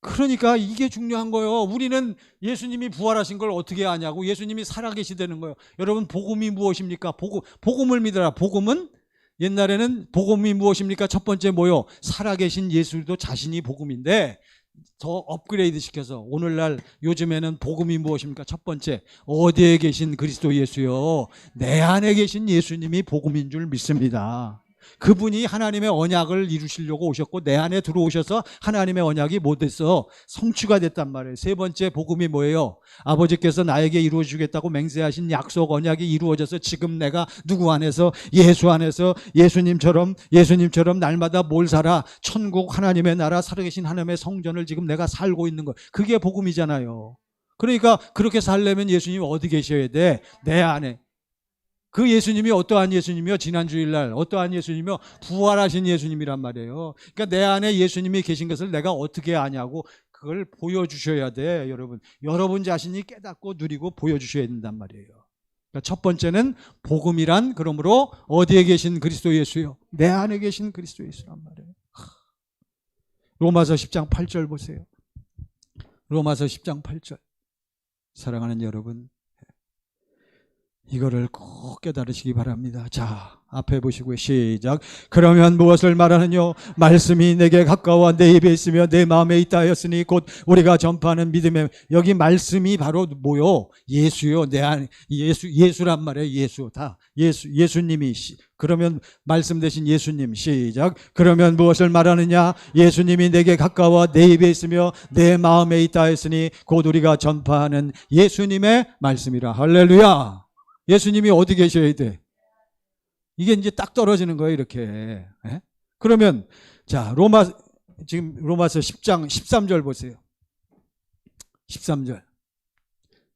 S1: 그러니까 이게 중요한 거예요. 우리는 예수님이 부활하신 걸 어떻게 아냐고. 예수님이 살아계시다는 거예요. 여러분, 복음이 무엇입니까? 복음을 믿어라. 복음은 옛날에는 복음이 무엇입니까? 첫 번째 뭐요? 살아계신 예수도 자신이 복음인데 더 업그레이드 시켜서 오늘날 요즘에는 복음이 무엇입니까? 첫 번째, 어디에 계신 그리스도 예수요? 내 안에 계신 예수님이 복음인 줄 믿습니다. 그분이 하나님의 언약을 이루시려고 오셨고 내 안에 들어오셔서 하나님의 언약이 뭐 됐어? 성취가 됐단 말이에요. 세 번째 복음이 뭐예요? 아버지께서 나에게 이루어주겠다고 맹세하신 약속 언약이 이루어져서 지금 내가 누구 안에서? 예수 안에서 예수님처럼 날마다 뭘 살아? 천국 하나님의 나라 살아계신 하나님의 성전을 지금 내가 살고 있는 거. 그게 복음이잖아요. 그러니까 그렇게 살려면 예수님이 어디 계셔야 돼? 내 안에. 그 예수님이 어떠한 예수님이요? 지난 주일날 어떠한 예수님이요? 부활하신 예수님이란 말이에요. 그러니까 내 안에 예수님이 계신 것을 내가 어떻게 아냐고 그걸 보여주셔야 돼, 여러분. 여러분 자신이 깨닫고 누리고 보여주셔야 된단 말이에요. 그러니까 첫 번째는 복음이란 그러므로 어디에 계신 그리스도 예수요? 내 안에 계신 그리스도 예수란 말이에요. 로마서 10장 8절 보세요. 로마서 10장 8절. 사랑하는 여러분, 이거를 꼭 깨달으시기 바랍니다. 자, 앞에 보시고요. 시작. 그러면 무엇을 말하느뇨? 말씀이 내게 가까워 내 입에 있으며 내 마음에 있다 하였으니 곧 우리가 전파하는 믿음의. 여기 말씀이 바로 뭐요? 예수요. 내 안에 예수란 말이에요. 예수. 다 예수님이. 그러면 말씀 대신 예수님. 시작. 그러면 무엇을 말하느냐? 예수님이 내게 가까워 내 입에 있으며 내 마음에 있다 하였으니 곧 우리가 전파하는 예수님의 말씀이라. 할렐루야. 예수님이 어디 계셔야 돼? 이게 이제 딱 떨어지는 거예요, 이렇게. 그러면, 자, 지금 로마서 10장 13절 보세요. 13절.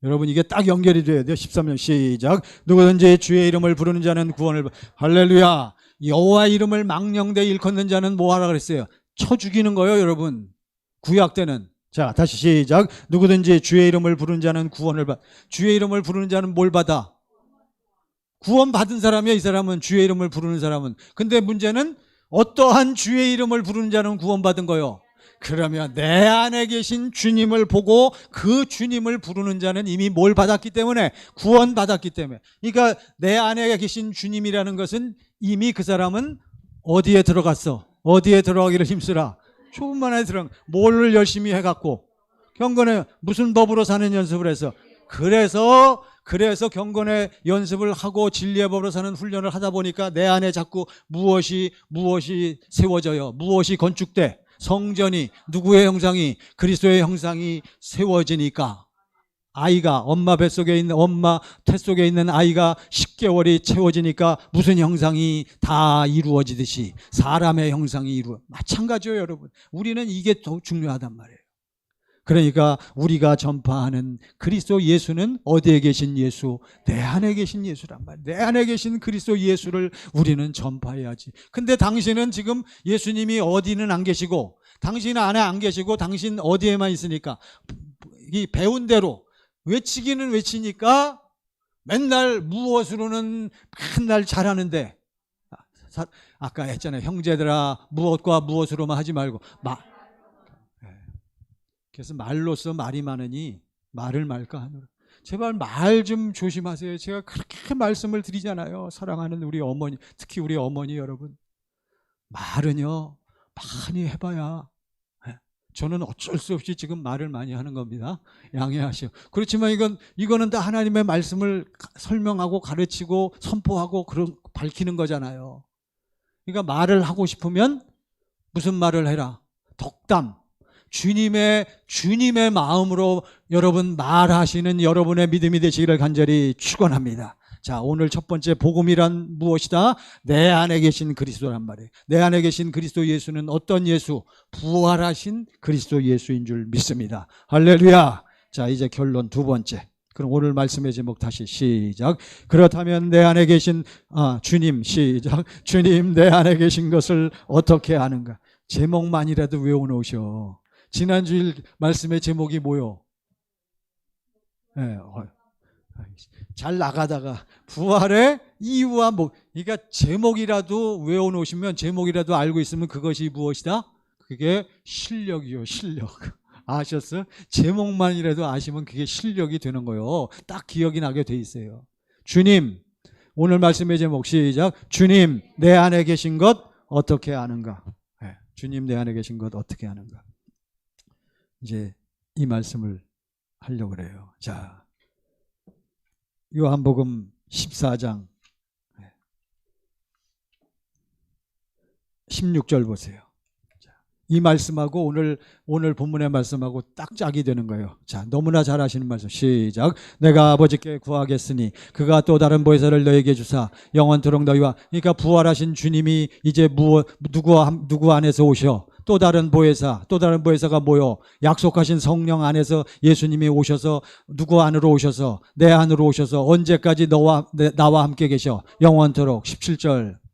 S1: 여러분, 이게 딱 연결이 돼야 돼요. 13절 시작. 누구든지 주의 이름을 부르는 자는 구원을, 할렐루야. 여호와 이름을 망령되이 일컫는 자는 뭐 하라 그랬어요? 쳐 죽이는 거예요, 여러분. 구약 때는. 자, 다시 시작. 누구든지 주의 이름을 부르는 자는 구원을 받. 주의 이름을 부르는 자는 뭘 받아? 구원 받은 사람이야, 이 사람은. 주의 이름을 부르는 사람은. 근데 문제는 어떠한 주의 이름을 부르는 자는 구원받은 거요. 그러면 내 안에 계신 주님을 보고 그 주님을 부르는 자는 이미 뭘 받았기 때문에? 구원받았기 때문에. 그러니까 내 안에 계신 주님이라는 것은 이미 그 사람은 어디에 들어갔어? 어디에 들어가기를 힘쓰라? 좁은 안에 들어간. 뭘 열심히 해갖고? 경건에 무슨 법으로 사는 연습을 해서? 그래서 경건의 연습을 하고 진리의 법으로 사는 훈련을 하다 보니까 내 안에 자꾸 무엇이 세워져요. 무엇이 건축돼? 성전이, 누구의 형상이? 그리스도의 형상이 세워지니까 아이가 엄마 뱃속에 있는, 엄마 태 속에 있는 아이가 10개월이 채워지니까 무슨 형상이 다 이루어지듯이 사람의 형상이 마찬가지예요, 여러분. 우리는 이게 더 중요하단 말이에요. 그러니까 우리가 전파하는 그리스도 예수는 어디에 계신 예수? 내 안에 계신 예수란 말이에요. 내 안에 계신 그리스도 예수를 우리는 전파해야지. 근데 당신은 지금 예수님이 어디는 안 계시고, 당신 안에 안 계시고, 당신 어디에만 있으니까 이 배운 대로 외치기는 외치니까 맨날 무엇으로는 맨날 잘하는데, 아까 했잖아요. 형제들아, 무엇과 무엇으로만 하지 말고 그래서 말로써 말이 많으니 말을 말까 하노라. 제발 말 좀 조심하세요. 제가 그렇게 말씀을 드리잖아요. 사랑하는 우리 어머니, 특히 우리 어머니 여러분. 말은요 많이 해봐야 저는 어쩔 수 없이 지금 말을 많이 하는 겁니다. 양해하시오. 그렇지만 이거는 다 하나님의 말씀을 설명하고 가르치고 선포하고 밝히는 거잖아요. 그러니까 말을 하고 싶으면 무슨 말을 해라? 덕담. 주님의 마음으로 여러분 말하시는 여러분의 믿음이 되시기를 간절히 축원합니다. 자, 오늘 첫 번째 복음이란 무엇이다? 내 안에 계신 그리스도란 말이에요. 내 안에 계신 그리스도 예수는 어떤 예수? 부활하신 그리스도 예수인 줄 믿습니다. 할렐루야. 자, 이제 결론 두 번째. 그럼 오늘 말씀의 제목 다시 시작. 그렇다면 내 안에 계신 주님 시작. 주님 내 안에 계신 것을 어떻게 아는가? 제목만이라도 외워놓으셔. 지난주일 말씀의 제목이 뭐요? 네, 잘 나가다가 부활의 이유와 그러니까 제목이라도 외워놓으시면, 제목이라도 알고 있으면 그것이 무엇이다? 그게 실력이요, 실력. 아셨어요? 제목만이라도 아시면 그게 실력이 되는 거예요. 딱 기억이 나게 돼 있어요. 주님, 오늘 말씀의 제목 시작. 주님 내 안에 계신 것 어떻게 아는가? 네, 주님 내 안에 계신 것 어떻게 아는가? 이제 이 말씀을 하려고 그래요. 자, 요한복음 14장 16절 보세요. 이 말씀하고 오늘 본문의 말씀하고 딱 짝이 되는 거예요. 자, 너무나 잘 아시는 말씀 시작. 내가 아버지께 구하겠으니 그가 또 다른 보혜사를 너에게 주사 영원토록 너희와, 그러니까 부활하신 주님이 이제 누구 안에서 오셔? 또 다른 보혜사가 뭐요? 약속하신 성령 안에서 예수님이 오셔서 누구 안으로 오셔서? 내 안으로 오셔서 언제까지 나와 함께 계셔? 영원토록. 17절.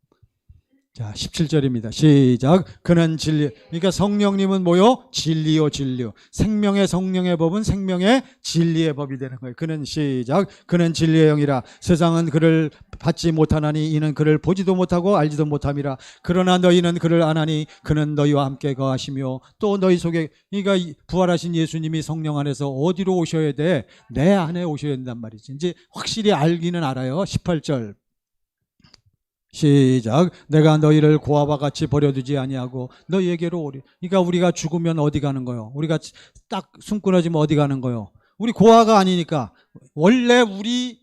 S1: 자, 17절입니다. 시작. 그는 진리. 그러니까 성령님은 뭐요? 진리요, 진리요. 생명의 성령의 법은 생명의 진리의 법이 되는 거예요. 그는 시작. 그는 진리의 영이라. 세상은 그를 받지 못하나니 이는 그를 보지도 못하고 알지도 못함이라. 그러나 너희는 그를 아나니 그는 너희와 함께 거하시며 또 너희 속에, 그러니까 부활하신 예수님이 성령 안에서 어디로 오셔야 돼? 내 안에 오셔야 된단 말이지. 이제 확실히 알기는 알아요. 18절. 시작. 내가 너희를 고아와 같이 버려두지 아니하고 너희에게로 오리. 그러니까 우리가 죽으면 어디 가는 거요? 우리가 딱 숨 끊어지면 어디 가는 거요? 우리 고아가 아니니까 원래 우리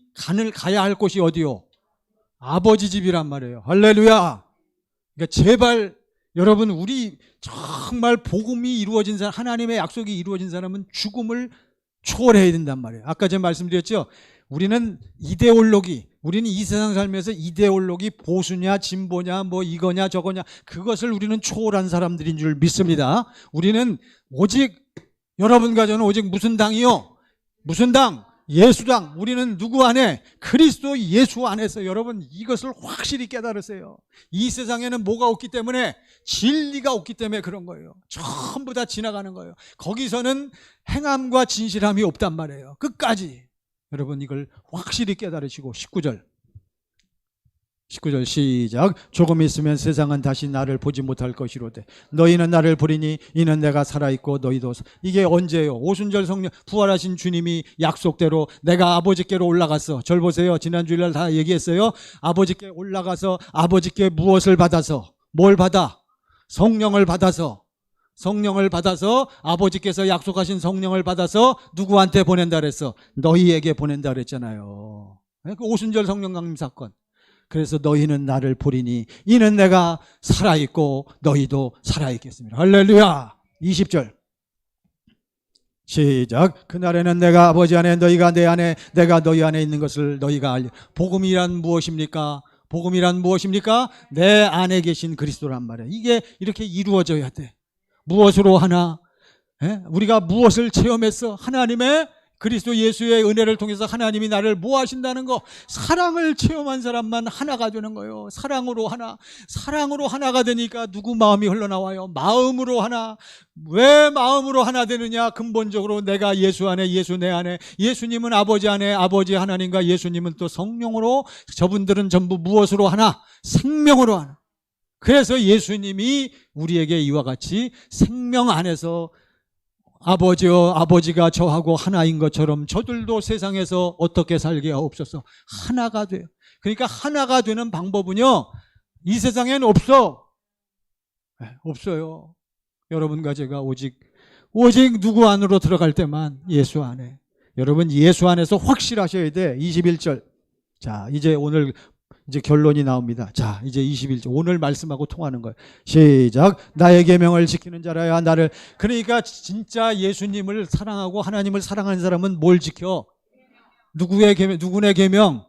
S1: 가야 할 곳이 어디요? 아버지 집이란 말이에요. 할렐루야. 그러니까 제발 여러분, 우리 정말 복음이 이루어진 사람, 하나님의 약속이 이루어진 사람은 죽음을 초월해야 된단 말이에요. 아까 제가 말씀드렸죠. 우리는 우리는 이 세상 살면서 이데올로기, 보수냐 진보냐 뭐 이거냐 저거냐, 그것을 우리는 초월한 사람들인 줄 믿습니다. 우리는 오직, 여러분과 저는 오직 무슨 당이요? 무슨 당? 예수당. 우리는 누구 안에? 그리스도 예수 안에서. 여러분, 이것을 확실히 깨달으세요. 이 세상에는 뭐가 없기 때문에? 진리가 없기 때문에 그런 거예요. 전부 다 지나가는 거예요. 거기서는 행함과 진실함이 없단 말이에요. 끝까지. 여러분, 이걸 확실히 깨달으시고. 19절 시작. 조금 있으면 세상은 다시 나를 보지 못할 것이로되 너희는 나를 보리니 이는 내가 살아있고 너희도. 이게 언제예요? 오순절 성령 부활하신 주님이 약속대로 내가 아버지께로 올라갔어. 절 보세요. 지난주일날 다 얘기했어요. 아버지께 올라가서 아버지께 무엇을 받아서? 뭘 받아? 성령을 받아서 아버지께서 약속하신 성령을 받아서 누구한테 보낸다 그랬어? 너희에게 보낸다 그랬잖아요. 그 오순절 성령 강림 사건. 그래서 너희는 나를 보리니 이는 내가 살아있고 너희도 살아있겠습니다. 할렐루야. 20절 시작. 그날에는 내가 아버지 안에 너희가 내 안에 내가 너희 안에 있는 것을 너희가 알리. 복음이란 무엇입니까? 내 안에 계신 그리스도란 말이에요. 이게 이렇게 이루어져야 돼. 무엇으로 하나? 우리가 무엇을 체험했어? 하나님의 그리스도 예수의 은혜를 통해서 하나님이 나를 뭐 하신다는 거? 사랑을 체험한 사람만 하나가 되는 거예요. 사랑으로 하나가 되니까 누구 마음이 흘러나와요? 마음으로 하나. 왜 마음으로 하나 되느냐? 근본적으로 내가 예수 안에, 예수 내 안에, 예수님은 아버지 안에, 아버지 하나님과 예수님은 또 성령으로, 저분들은 전부 무엇으로 하나? 생명으로 하나. 그래서 예수님이 우리에게 이와 같이 생명 안에서 아버지가 저하고 하나인 것처럼 저들도 세상에서 어떻게 살게 하옵소서. 하나가 돼요. 그러니까 하나가 되는 방법은요, 이 세상엔 없어요. 여러분과 제가 오직 오직 누구 안으로 들어갈 때만? 예수 안에. 여러분 예수 안에서 확실하셔야 돼. 21절. 자, 이제 오늘 이제 결론이 나옵니다. 자, 이제 21절. 오늘 말씀하고 통하는 거예요. 시작. 나의 계명을 지키는 자라야 나를. 그러니까 진짜 예수님을 사랑하고 하나님을 사랑하는 사람은 뭘 지켜? 누구의 계명? 누구의 계명?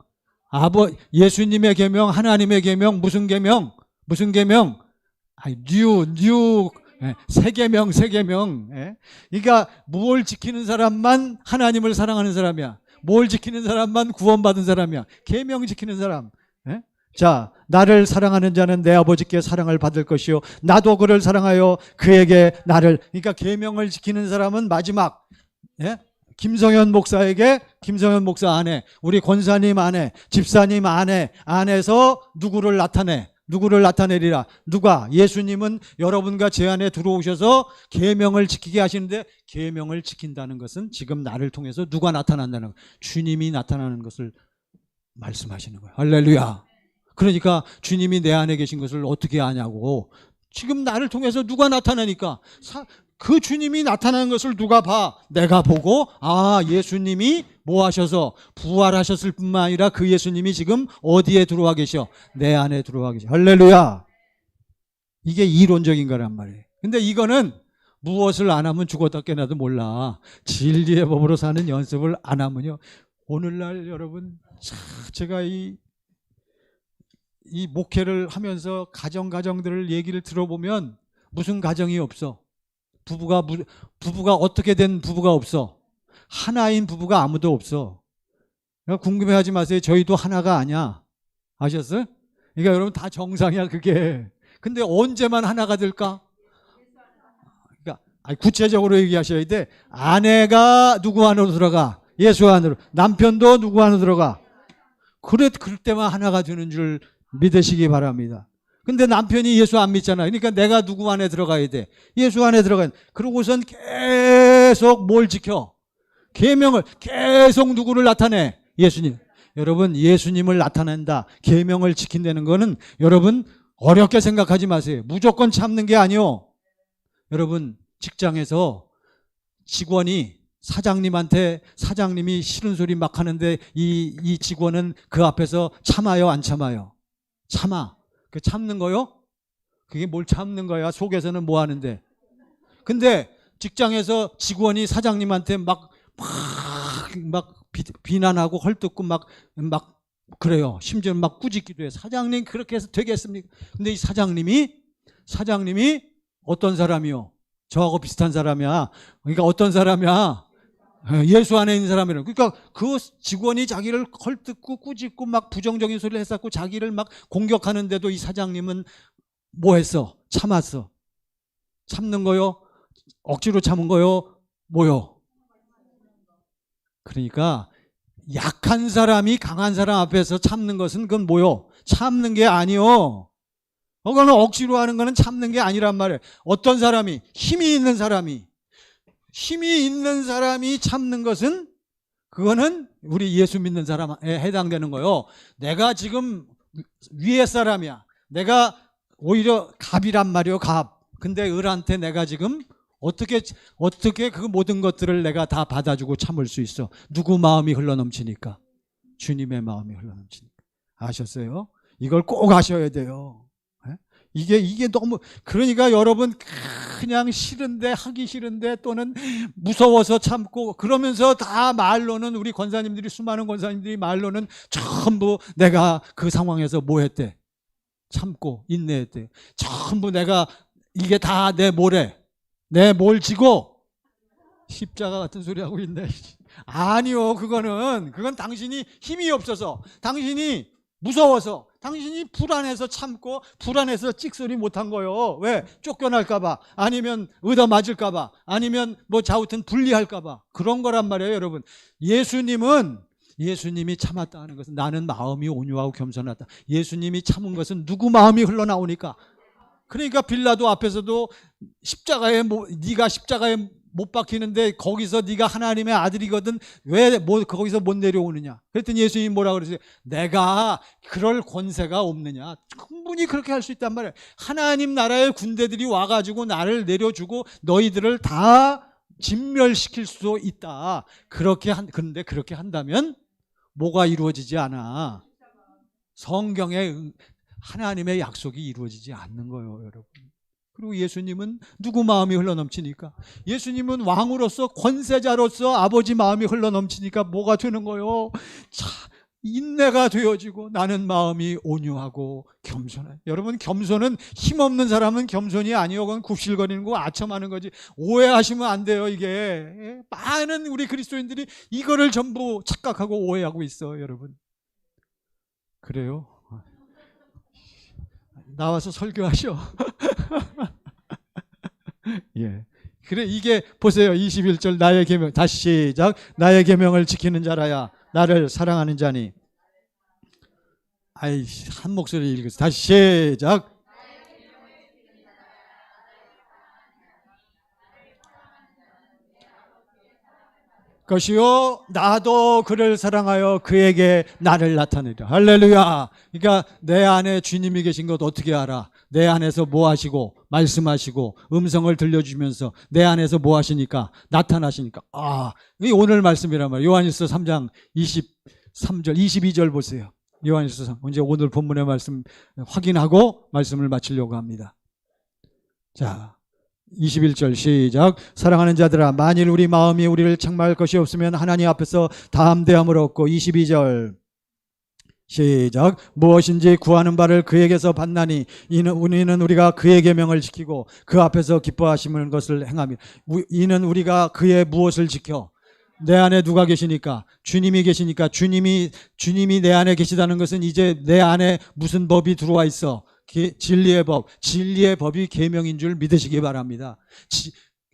S1: 예수님의 계명, 하나님의 계명, 무슨 계명? 무슨 계명? 새 계명. 그러니까 뭘 지키는 사람만 하나님을 사랑하는 사람이야. 뭘 지키는 사람만 구원받은 사람이야. 계명 지키는 사람. 자, 나를 사랑하는 자는 내 아버지께 사랑을 받을 것이요 나도 그를 사랑하여 그에게 나를. 그러니까 계명을 지키는 사람은 마지막 김성현 목사에게, 김성현 목사 안에, 우리 권사님 안에, 집사님 안에서 누구를 나타내리라. 누가? 예수님은 여러분과 제 안에 들어오셔서 계명을 지키게 하시는데, 계명을 지킨다는 것은 지금 나를 통해서 누가 나타난다는 거예요. 주님이 나타나는 것을 말씀하시는 거예요. 할렐루야. 그러니까 주님이 내 안에 계신 것을 어떻게 아냐고. 지금 나를 통해서 누가 나타나니까 그 주님이 나타나는 것을 누가 봐? 내가 보고, 예수님이 뭐 하셔서 부활하셨을 뿐만 아니라 그 예수님이 지금 어디에 들어와 계셔? 내 안에 들어와 계셔. 할렐루야. 이게 이론적인 거란 말이에요. 근데 이거는 무엇을 안 하면 죽었다 깨나도 몰라. 진리의 법으로 사는 연습을 안 하면요. 오늘날 여러분, 제가 이 목회를 하면서 가정들을 얘기를 들어보면 무슨 가정이 없어. 부부가 어떻게 된 부부가 없어. 하나인 부부가 아무도 없어. 궁금해하지 마세요. 저희도 하나가 아니야. 아셨어요? 그러니까 여러분 다 정상이야 그게. 근데 언제만 하나가 될까? 그러니까 구체적으로 얘기하셔야 돼. 아내가 누구 안으로 들어가? 예수 안으로. 남편도 누구 안으로 들어가? 그럴 때만 하나가 되는 줄 믿으시기 바랍니다. 근데 남편이 예수 안 믿잖아. 그러니까 내가 누구 안에 들어가야 돼? 예수 안에 들어가야 돼. 그러고선 계속 뭘 지켜? 계명을 계속 누구를 나타내? 예수님. 여러분 예수님을 나타낸다. 계명을 지킨다는 거는 여러분 어렵게 생각하지 마세요. 무조건 참는 게 아니요. 여러분 직장에서 직원이 사장님이 싫은 소리 막 하는데 이 직원은 그 앞에서 참아요, 안 참아요? 참아. 그 참는 거요? 그게 뭘 참는 거야? 속에서는 뭐 하는데? 근데 직장에서 직원이 사장님한테 막 비난하고 헐뜯고 막 그래요. 심지어 막 꾸짖기도 해요. 사장님 그렇게 해서 되겠습니까? 근데 이 사장님이 어떤 사람이요? 저하고 비슷한 사람이야. 그러니까 어떤 사람이야? 예수 안에 있는 사람이라고. 그러니까 그 직원이 자기를 헐뜯고 꾸짖고 막 부정적인 소리를 했었고 자기를 막 공격하는데도 이 사장님은 뭐 했어? 참았어. 참는 거요? 억지로 참은 거요? 뭐요? 그러니까 약한 사람이 강한 사람 앞에서 참는 것은 그건 뭐요? 참는 게 아니요. 그거는 억지로 하는 거는 참는 게 아니란 말이에요. 어떤 사람이 힘이 있는 사람이 참는 것은 그거는 우리 예수 믿는 사람에 해당되는 거요. 내가 지금 위에 사람이야. 내가 오히려 갑이란 말이요. 갑. 근데 을한테 내가 지금 어떻게 그 모든 것들을 내가 다 받아주고 참을 수 있어? 누구 마음이 흘러넘치니까? 주님의 마음이 흘러넘치니까. 아셨어요? 이걸 꼭 아셔야 돼요. 이게 너무, 그러니까 여러분 그냥 싫은데 하기 싫은데 또는 무서워서 참고 그러면서 다 말로는 우리 권사님들이 수많은 권사님들이 말로는 전부 내가 그 상황에서 뭐 했대? 참고 인내했대. 전부 내가 이게 다 내 뭐래? 내 뭘 지고 십자가 같은 소리 하고 있네. 아니요. 그건 당신이 힘이 없어서, 당신이 무서워서, 당신이 불안해서 참고 불안해서 찍소리 못한 거요. 왜? 쫓겨날까봐, 아니면 얻어맞을까봐, 아니면 뭐 좌우튼 불리할까봐. 그런 거란 말이에요, 여러분. 예수님이 참았다 하는 것은 나는 마음이 온유하고 겸손하다. 예수님이 참은 것은 누구 마음이 흘러나오니까. 그러니까 빌라도 앞에서도 네가 십자가에 못 박히는데 거기서 네가 하나님의 아들이거든 왜 거기서 못 내려오느냐. 그랬더니 예수님이 뭐라 그러세요? 내가 그럴 권세가 없느냐. 충분히 그렇게 할 수 있단 말이에요. 하나님 나라의 군대들이 와가지고 나를 내려주고 너희들을 다 진멸시킬 수도 있다. 그런데 그렇게 한다면 뭐가 이루어지지 않아? 성경의 하나님의 약속이 이루어지지 않는 거예요, 여러분. 그리고 예수님은 누구 마음이 흘러넘치니까? 예수님은 왕으로서 권세자로서 아버지 마음이 흘러넘치니까 뭐가 되는 거예요? 자, 인내가 되어지고 나는 마음이 온유하고 겸손해. 여러분, 겸손은 힘없는 사람은 겸손이 아니요. 그건 굽실거리는 거 아첨하는 거지. 오해하시면 안 돼요. 이게 많은 우리 그리스도인들이 이거를 전부 착각하고 오해하고 있어, 여러분. 그래요? 나와서 설교하셔. 예. 그래, 이게 보세요. 21절 나의 계명, 다시 시작. 나의 계명을 지키는 자라야 나를 사랑하는 자니. 아이, 한 목소리 읽으세요. 다시 시작. 것이요 나도 그를 사랑하여 그에게 나를 나타내리라. 할렐루야. 그러니까 내 안에 주님이 계신 것 어떻게 알아? 내 안에서 뭐 하시고 말씀하시고 음성을 들려주면서 내 안에서 뭐 하시니까 나타나시니까. 이 오늘 말씀이란 말이에요. 요한일서 3장 23절 22절 보세요. 요한일서 3, 이제 오늘 본문의 말씀 확인하고 말씀을 마치려고 합니다. 자, 21절 시작. 사랑하는 자들아, 만일 우리 마음이 우리를 책망할 것이 없으면 하나님 앞에서 담대함을 얻고. 22절 시작. 무엇인지 구하는 바를 그에게서 받나니 이는 우리가 그의 계명을 지키고 그 앞에서 기뻐하시는 것을 행하며. 이는 우리가 그의 무엇을 지켜? 내 안에 누가 계시니까? 주님이 계시니까. 주님이 내 안에 계시다는 것은 이제 내 안에 무슨 법이 들어와 있어? 진리의 법, 진리의 법이 계명인 줄 믿으시기 바랍니다.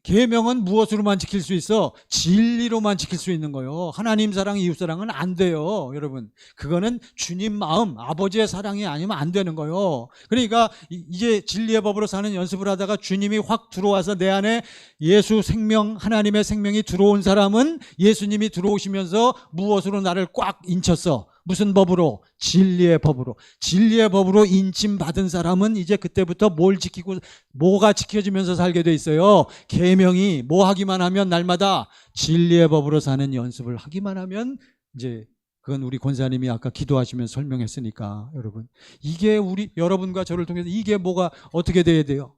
S1: 계명은 무엇으로만 지킬 수 있어? 진리로만 지킬 수 있는 거예요. 하나님 사랑, 이웃 사랑은 안 돼요, 여러분. 그거는 주님 마음, 아버지의 사랑이 아니면 안 되는 거예요. 그러니까 이제 진리의 법으로 사는 연습을 하다가 주님이 확 들어와서 내 안에 예수 생명, 하나님의 생명이 들어온 사람은 예수님이 들어오시면서 무엇으로 나를 꽉 인쳤어? 무슨 법으로? 진리의 법으로. 진리의 법으로 인침받은 사람은 이제 그때부터 뭘 지키고 뭐가 지켜지면서 살게 돼 있어요. 계명이 뭐 하기만 하면 날마다 진리의 법으로 사는 연습을 하기만 하면 이제 그건 우리 권사님이 아까 기도하시면서 설명했으니까. 여러분, 이게 여러분과 저를 통해서 이게 뭐가 어떻게 돼야 돼요?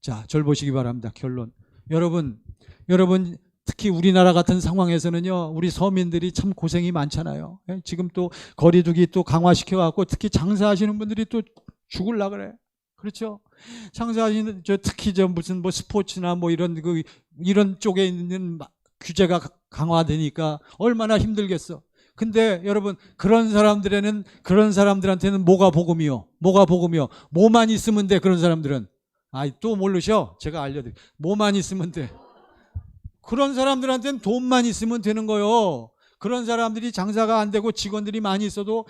S1: 자, 절 보시기 바랍니다. 결론. 여러분 특히 우리나라 같은 상황에서는요, 우리 서민들이 참 고생이 많잖아요. 지금 또 거리두기 또 강화시켜갖고 특히 장사하시는 분들이 또 죽을라 그래. 그렇죠? 장사하시는 특히 무슨 스포츠나 이런 쪽에 있는 규제가 강화되니까 얼마나 힘들겠어. 근데 여러분, 그런 사람들한테는 뭐가 복음이요? 뭐만 있으면 돼, 그런 사람들은. 또 모르셔? 제가 알려드릴게요. 뭐만 있으면 돼. 그런 사람들한테는 돈만 있으면 되는 거예요. 그런 사람들이 장사가 안 되고 직원들이 많이 있어도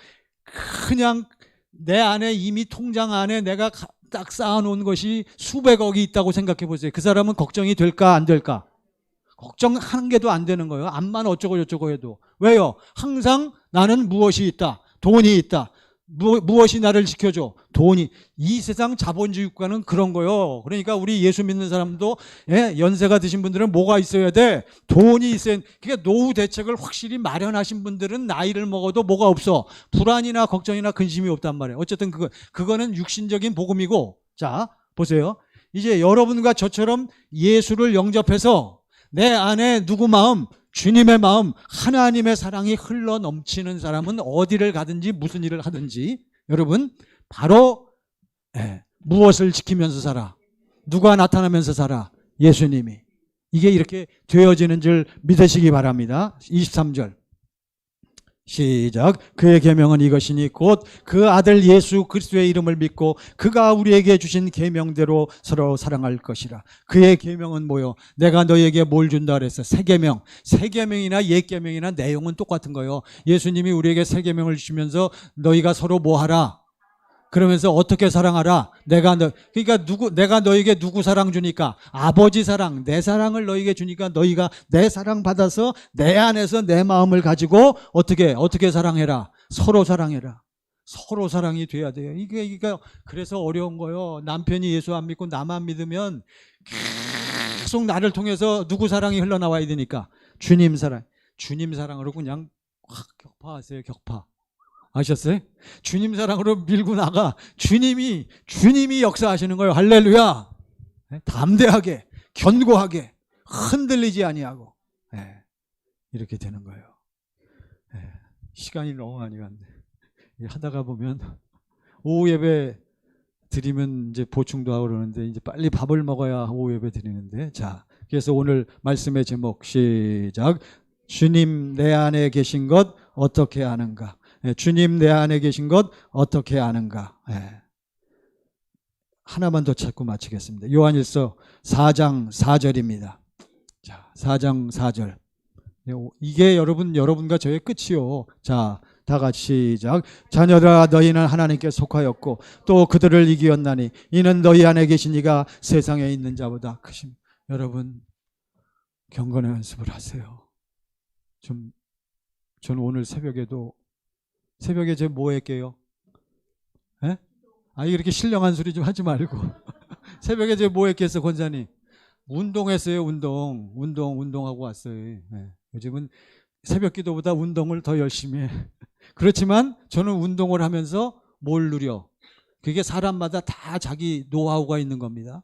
S1: 그냥 내 안에 이미 통장 안에 내가 딱 쌓아놓은 것이 수백억이 있다고 생각해 보세요. 그 사람은 걱정이 될까 안 될까? 걱정하는 게도 안 되는 거예요. 암만 어쩌고 저쩌고 해도. 왜요? 항상 나는 무엇이 있다. 돈이 있다. 무엇이 나를 지켜줘? 돈이. 이 세상 자본주의 국가는 그런 거요. 그러니까 우리 예수 믿는 사람도 연세가 드신 분들은 뭐가 있어야 돼? 돈이 있어야. 그러니까 노후 대책을 확실히 마련하신 분들은 나이를 먹어도 뭐가 없어? 불안이나 걱정이나 근심이 없단 말이에요. 어쨌든 그거는 육신적인 복음이고. 자, 보세요. 이제 여러분과 저처럼 예수를 영접해서 내 안에 누구 마음? 주님의 마음, 하나님의 사랑이 흘러 넘치는 사람은 어디를 가든지 무슨 일을 하든지 여러분 바로 무엇을 지키면서 살아? 누가 나타나면서 살아? 예수님이. 이게 이렇게 되어지는 줄 믿으시기 바랍니다. 23절 시작. 그의 계명은 이것이니 곧 그 아들 예수 그리스도의 이름을 믿고 그가 우리에게 주신 계명대로 서로 사랑할 것이라. 그의 계명은 뭐요? 내가 너희에게 뭘 준다 그랬어? 새 계명. 새 계명이나 옛 계명이나 내용은 똑같은 거예요. 예수님이 우리에게 새 계명을 주시면서 너희가 서로 뭐 하라? 그러면서 어떻게 사랑하라? 내가 너에게 누구 사랑 주니까? 아버지 사랑, 내 사랑을 너에게 주니까 너희가 내 사랑 받아서 내 안에서 내 마음을 가지고 어떻게 사랑해라? 서로 사랑해라. 서로 사랑이 돼야 돼요. 이게 그래서 어려운 거예요. 남편이 예수 안 믿고 나만 믿으면 계속 나를 통해서 누구 사랑이 흘러나와야 되니까 주님 사랑. 주님 사랑으로 그냥 확 격파하세요. 격파. 아셨어요? 주님 사랑으로 밀고 나가. 주님이 역사하시는 거예요. 할렐루야. 담대하게, 견고하게, 흔들리지 아니하고. 이렇게 되는 거예요. 시간이 너무 많이 갔네. 하다가 보면 오후 예배 드리면 이제 보충도 하고 그러는데 이제 빨리 밥을 먹어야 오후 예배 드리는데, 자, 그래서 오늘 말씀의 제목 시작. 주님 내 안에 계신 것 어떻게 아는가? 주님 내 안에 계신 것 어떻게 아는가? 하나만 더 찾고 마치겠습니다. 요한일서 4장 4절입니다. 자, 4장 4절. 이게 여러분과 저의 끝이요. 자, 다 같이 시작. 자녀들아 너희는 하나님께 속하였고 또 그들을 이기었나니 이는 너희 안에 계신 이가 세상에 있는 자보다 크심. 여러분 경건의 연습을 하세요. 저는 오늘 새벽에 제 뭐 할게요? 이렇게 신령한 소리 좀 하지 말고 새벽에 제 뭐 했겠어 권사님? 운동했어요. 운동하고 왔어요. 요즘은 새벽 기도보다 운동을 더 열심히 해. 그렇지만 저는 운동을 하면서 뭘 누려? 그게 사람마다 다 자기 노하우가 있는 겁니다.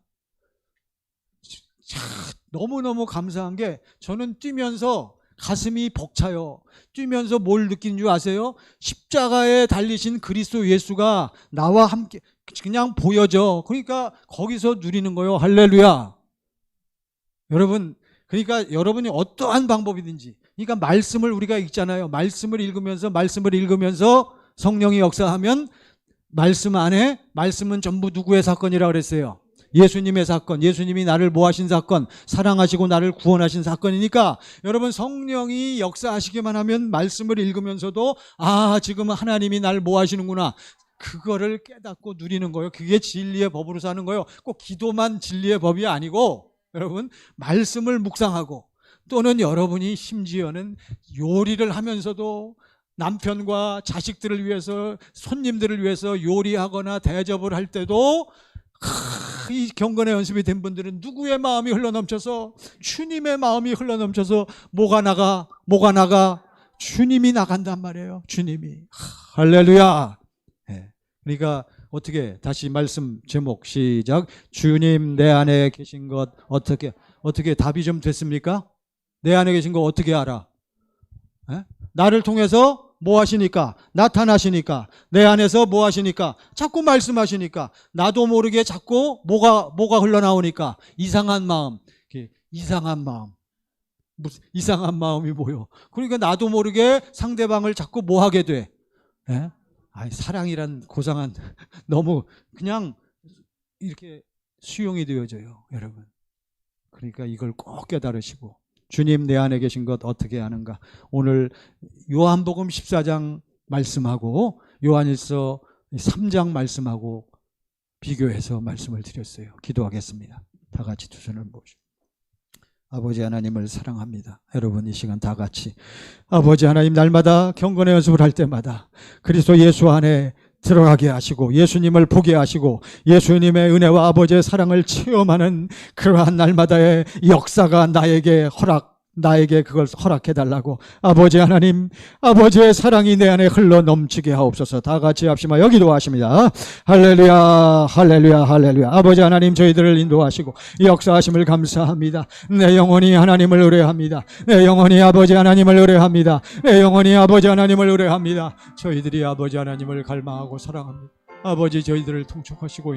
S1: 너무너무 감사한 게 저는 뛰면서 가슴이 벅차요. 뛰면서 뭘 느낀 줄 아세요? 십자가에 달리신 그리스도 예수가 나와 함께 그냥 보여져. 그러니까 거기서 누리는 거예요. 할렐루야. 여러분, 그러니까 여러분이 어떠한 방법이든지, 그러니까 말씀을 우리가 읽잖아요. 말씀을 읽으면서 성령이 역사하면 말씀 안에, 말씀은 전부 누구의 사건이라고 그랬어요? 예수님의 사건. 예수님이 나를 뭐 하신 사건, 사랑하시고 나를 구원하신 사건이니까 여러분 성령이 역사하시기만 하면 말씀을 읽으면서도 지금 하나님이 나를 뭐 하시는구나, 그거를 깨닫고 누리는 거예요. 그게 진리의 법으로 사는 거예요. 꼭 기도만 진리의 법이 아니고 여러분 말씀을 묵상하고, 또는 여러분이 심지어는 요리를 하면서도 남편과 자식들을 위해서, 손님들을 위해서 요리하거나 대접을 할 때도 이 경건의 연습이 된 분들은 누구의 마음이 흘러넘쳐서? 주님의 마음이 흘러넘쳐서 뭐가 나가? 주님이 나간단 말이에요. 주님이. 할렐루야. 그러니까 어떻게, 다시 말씀 제목 시작. 주님 내 안에 계신 것 어떻게 답이 좀 됐습니까? 내 안에 계신 거 어떻게 알아? 나를 통해서 뭐 하시니까? 나타나시니까. 내 안에서 뭐 하시니까? 자꾸 말씀하시니까. 나도 모르게 자꾸 뭐가 흘러나오니까. 이상한 마음. 무슨 이상한 마음이 뭐요? 그러니까 나도 모르게 상대방을 자꾸 뭐 하게 돼? 사랑이란 고상한 너무 그냥 이렇게 수용이 되어져요, 여러분. 그러니까 이걸 꼭 깨달으시고, 주님 내 안에 계신 것 어떻게 아는가? 오늘 요한복음 14장 말씀하고 요한일서 3장 말씀하고 비교해서 말씀을 드렸어요. 기도하겠습니다. 다 같이 두 손을 모시고. 아버지 하나님을 사랑합니다. 여러분 이 시간 다 같이 아버지 하나님, 날마다 경건의 연습을 할 때마다 그리스도 예수 안에 들어가게 하시고 예수님을 보게 하시고 예수님의 은혜와 아버지의 사랑을 체험하는 그러한 날마다의 역사가 나에게 그걸 허락해달라고. 아버지 하나님, 아버지의 사랑이 내 안에 흘러 넘치게 하옵소서. 다 같이 합시다. 여기도 하십니다. 할렐루야, 할렐루야, 할렐루야. 아버지 하나님, 저희들을 인도하시고 역사하심을 감사합니다. 내 영혼이 하나님을 의뢰합니다. 내 영혼이 아버지 하나님을 의뢰합니다. 내 영혼이 아버지 하나님을 의뢰합니다. 저희들이 아버지 하나님을 갈망하고 사랑합니다. 아버지 저희들을 통촉하시고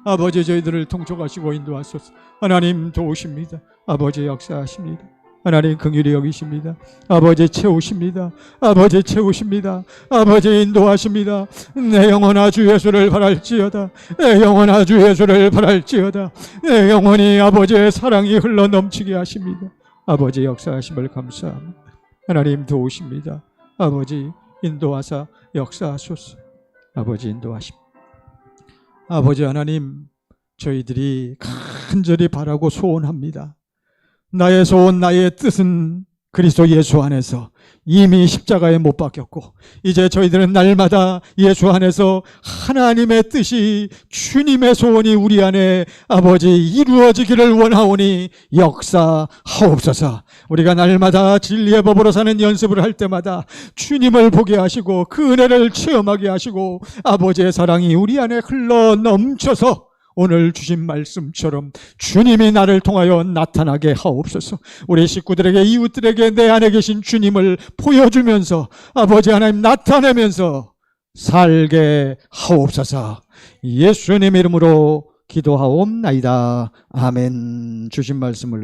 S1: 아버지 저희들을 통촉하시고 인도하소서. 하나님 도우십니다. 아버지 역사하십니다. 하나님 긍휼히 여기십니다. 아버지 채우십니다. 아버지 채우십니다. 아버지 인도하십니다. 내 영혼아 주 예수를 바랄지어다. 내 영혼아 주 예수를 바랄지어다. 내 영혼이 아버지의 사랑이 흘러 넘치게 하십니다. 아버지 역사하심을 감사합니다. 하나님 도우십니다. 아버지 인도하사 역사하소서. 아버지 인도하십니다. 아버지 하나님, 저희들이 간절히 바라고 소원합니다. 나의 소원, 나의 뜻은
S2: 그리스도 예수 안에서 이미 십자가에 못 박혔고 이제 저희들은 날마다 예수 안에서 하나님의 뜻이 주님의 소원이 우리 안에 아버지 이루어지기를 원하오니 역사하옵소서. 우리가 날마다 진리의 법으로 사는 연습을 할 때마다 주님을 보게 하시고 그 은혜를 체험하게 하시고 아버지의 사랑이 우리 안에 흘러 넘쳐서 오늘 주신 말씀처럼 주님이 나를 통하여 나타나게 하옵소서. 우리 식구들에게 이웃들에게 내 안에 계신 주님을 보여주면서 아버지 하나님 나타내면서 살게 하옵소서. 예수님 이름으로 기도하옵나이다. 아멘. 주신 말씀을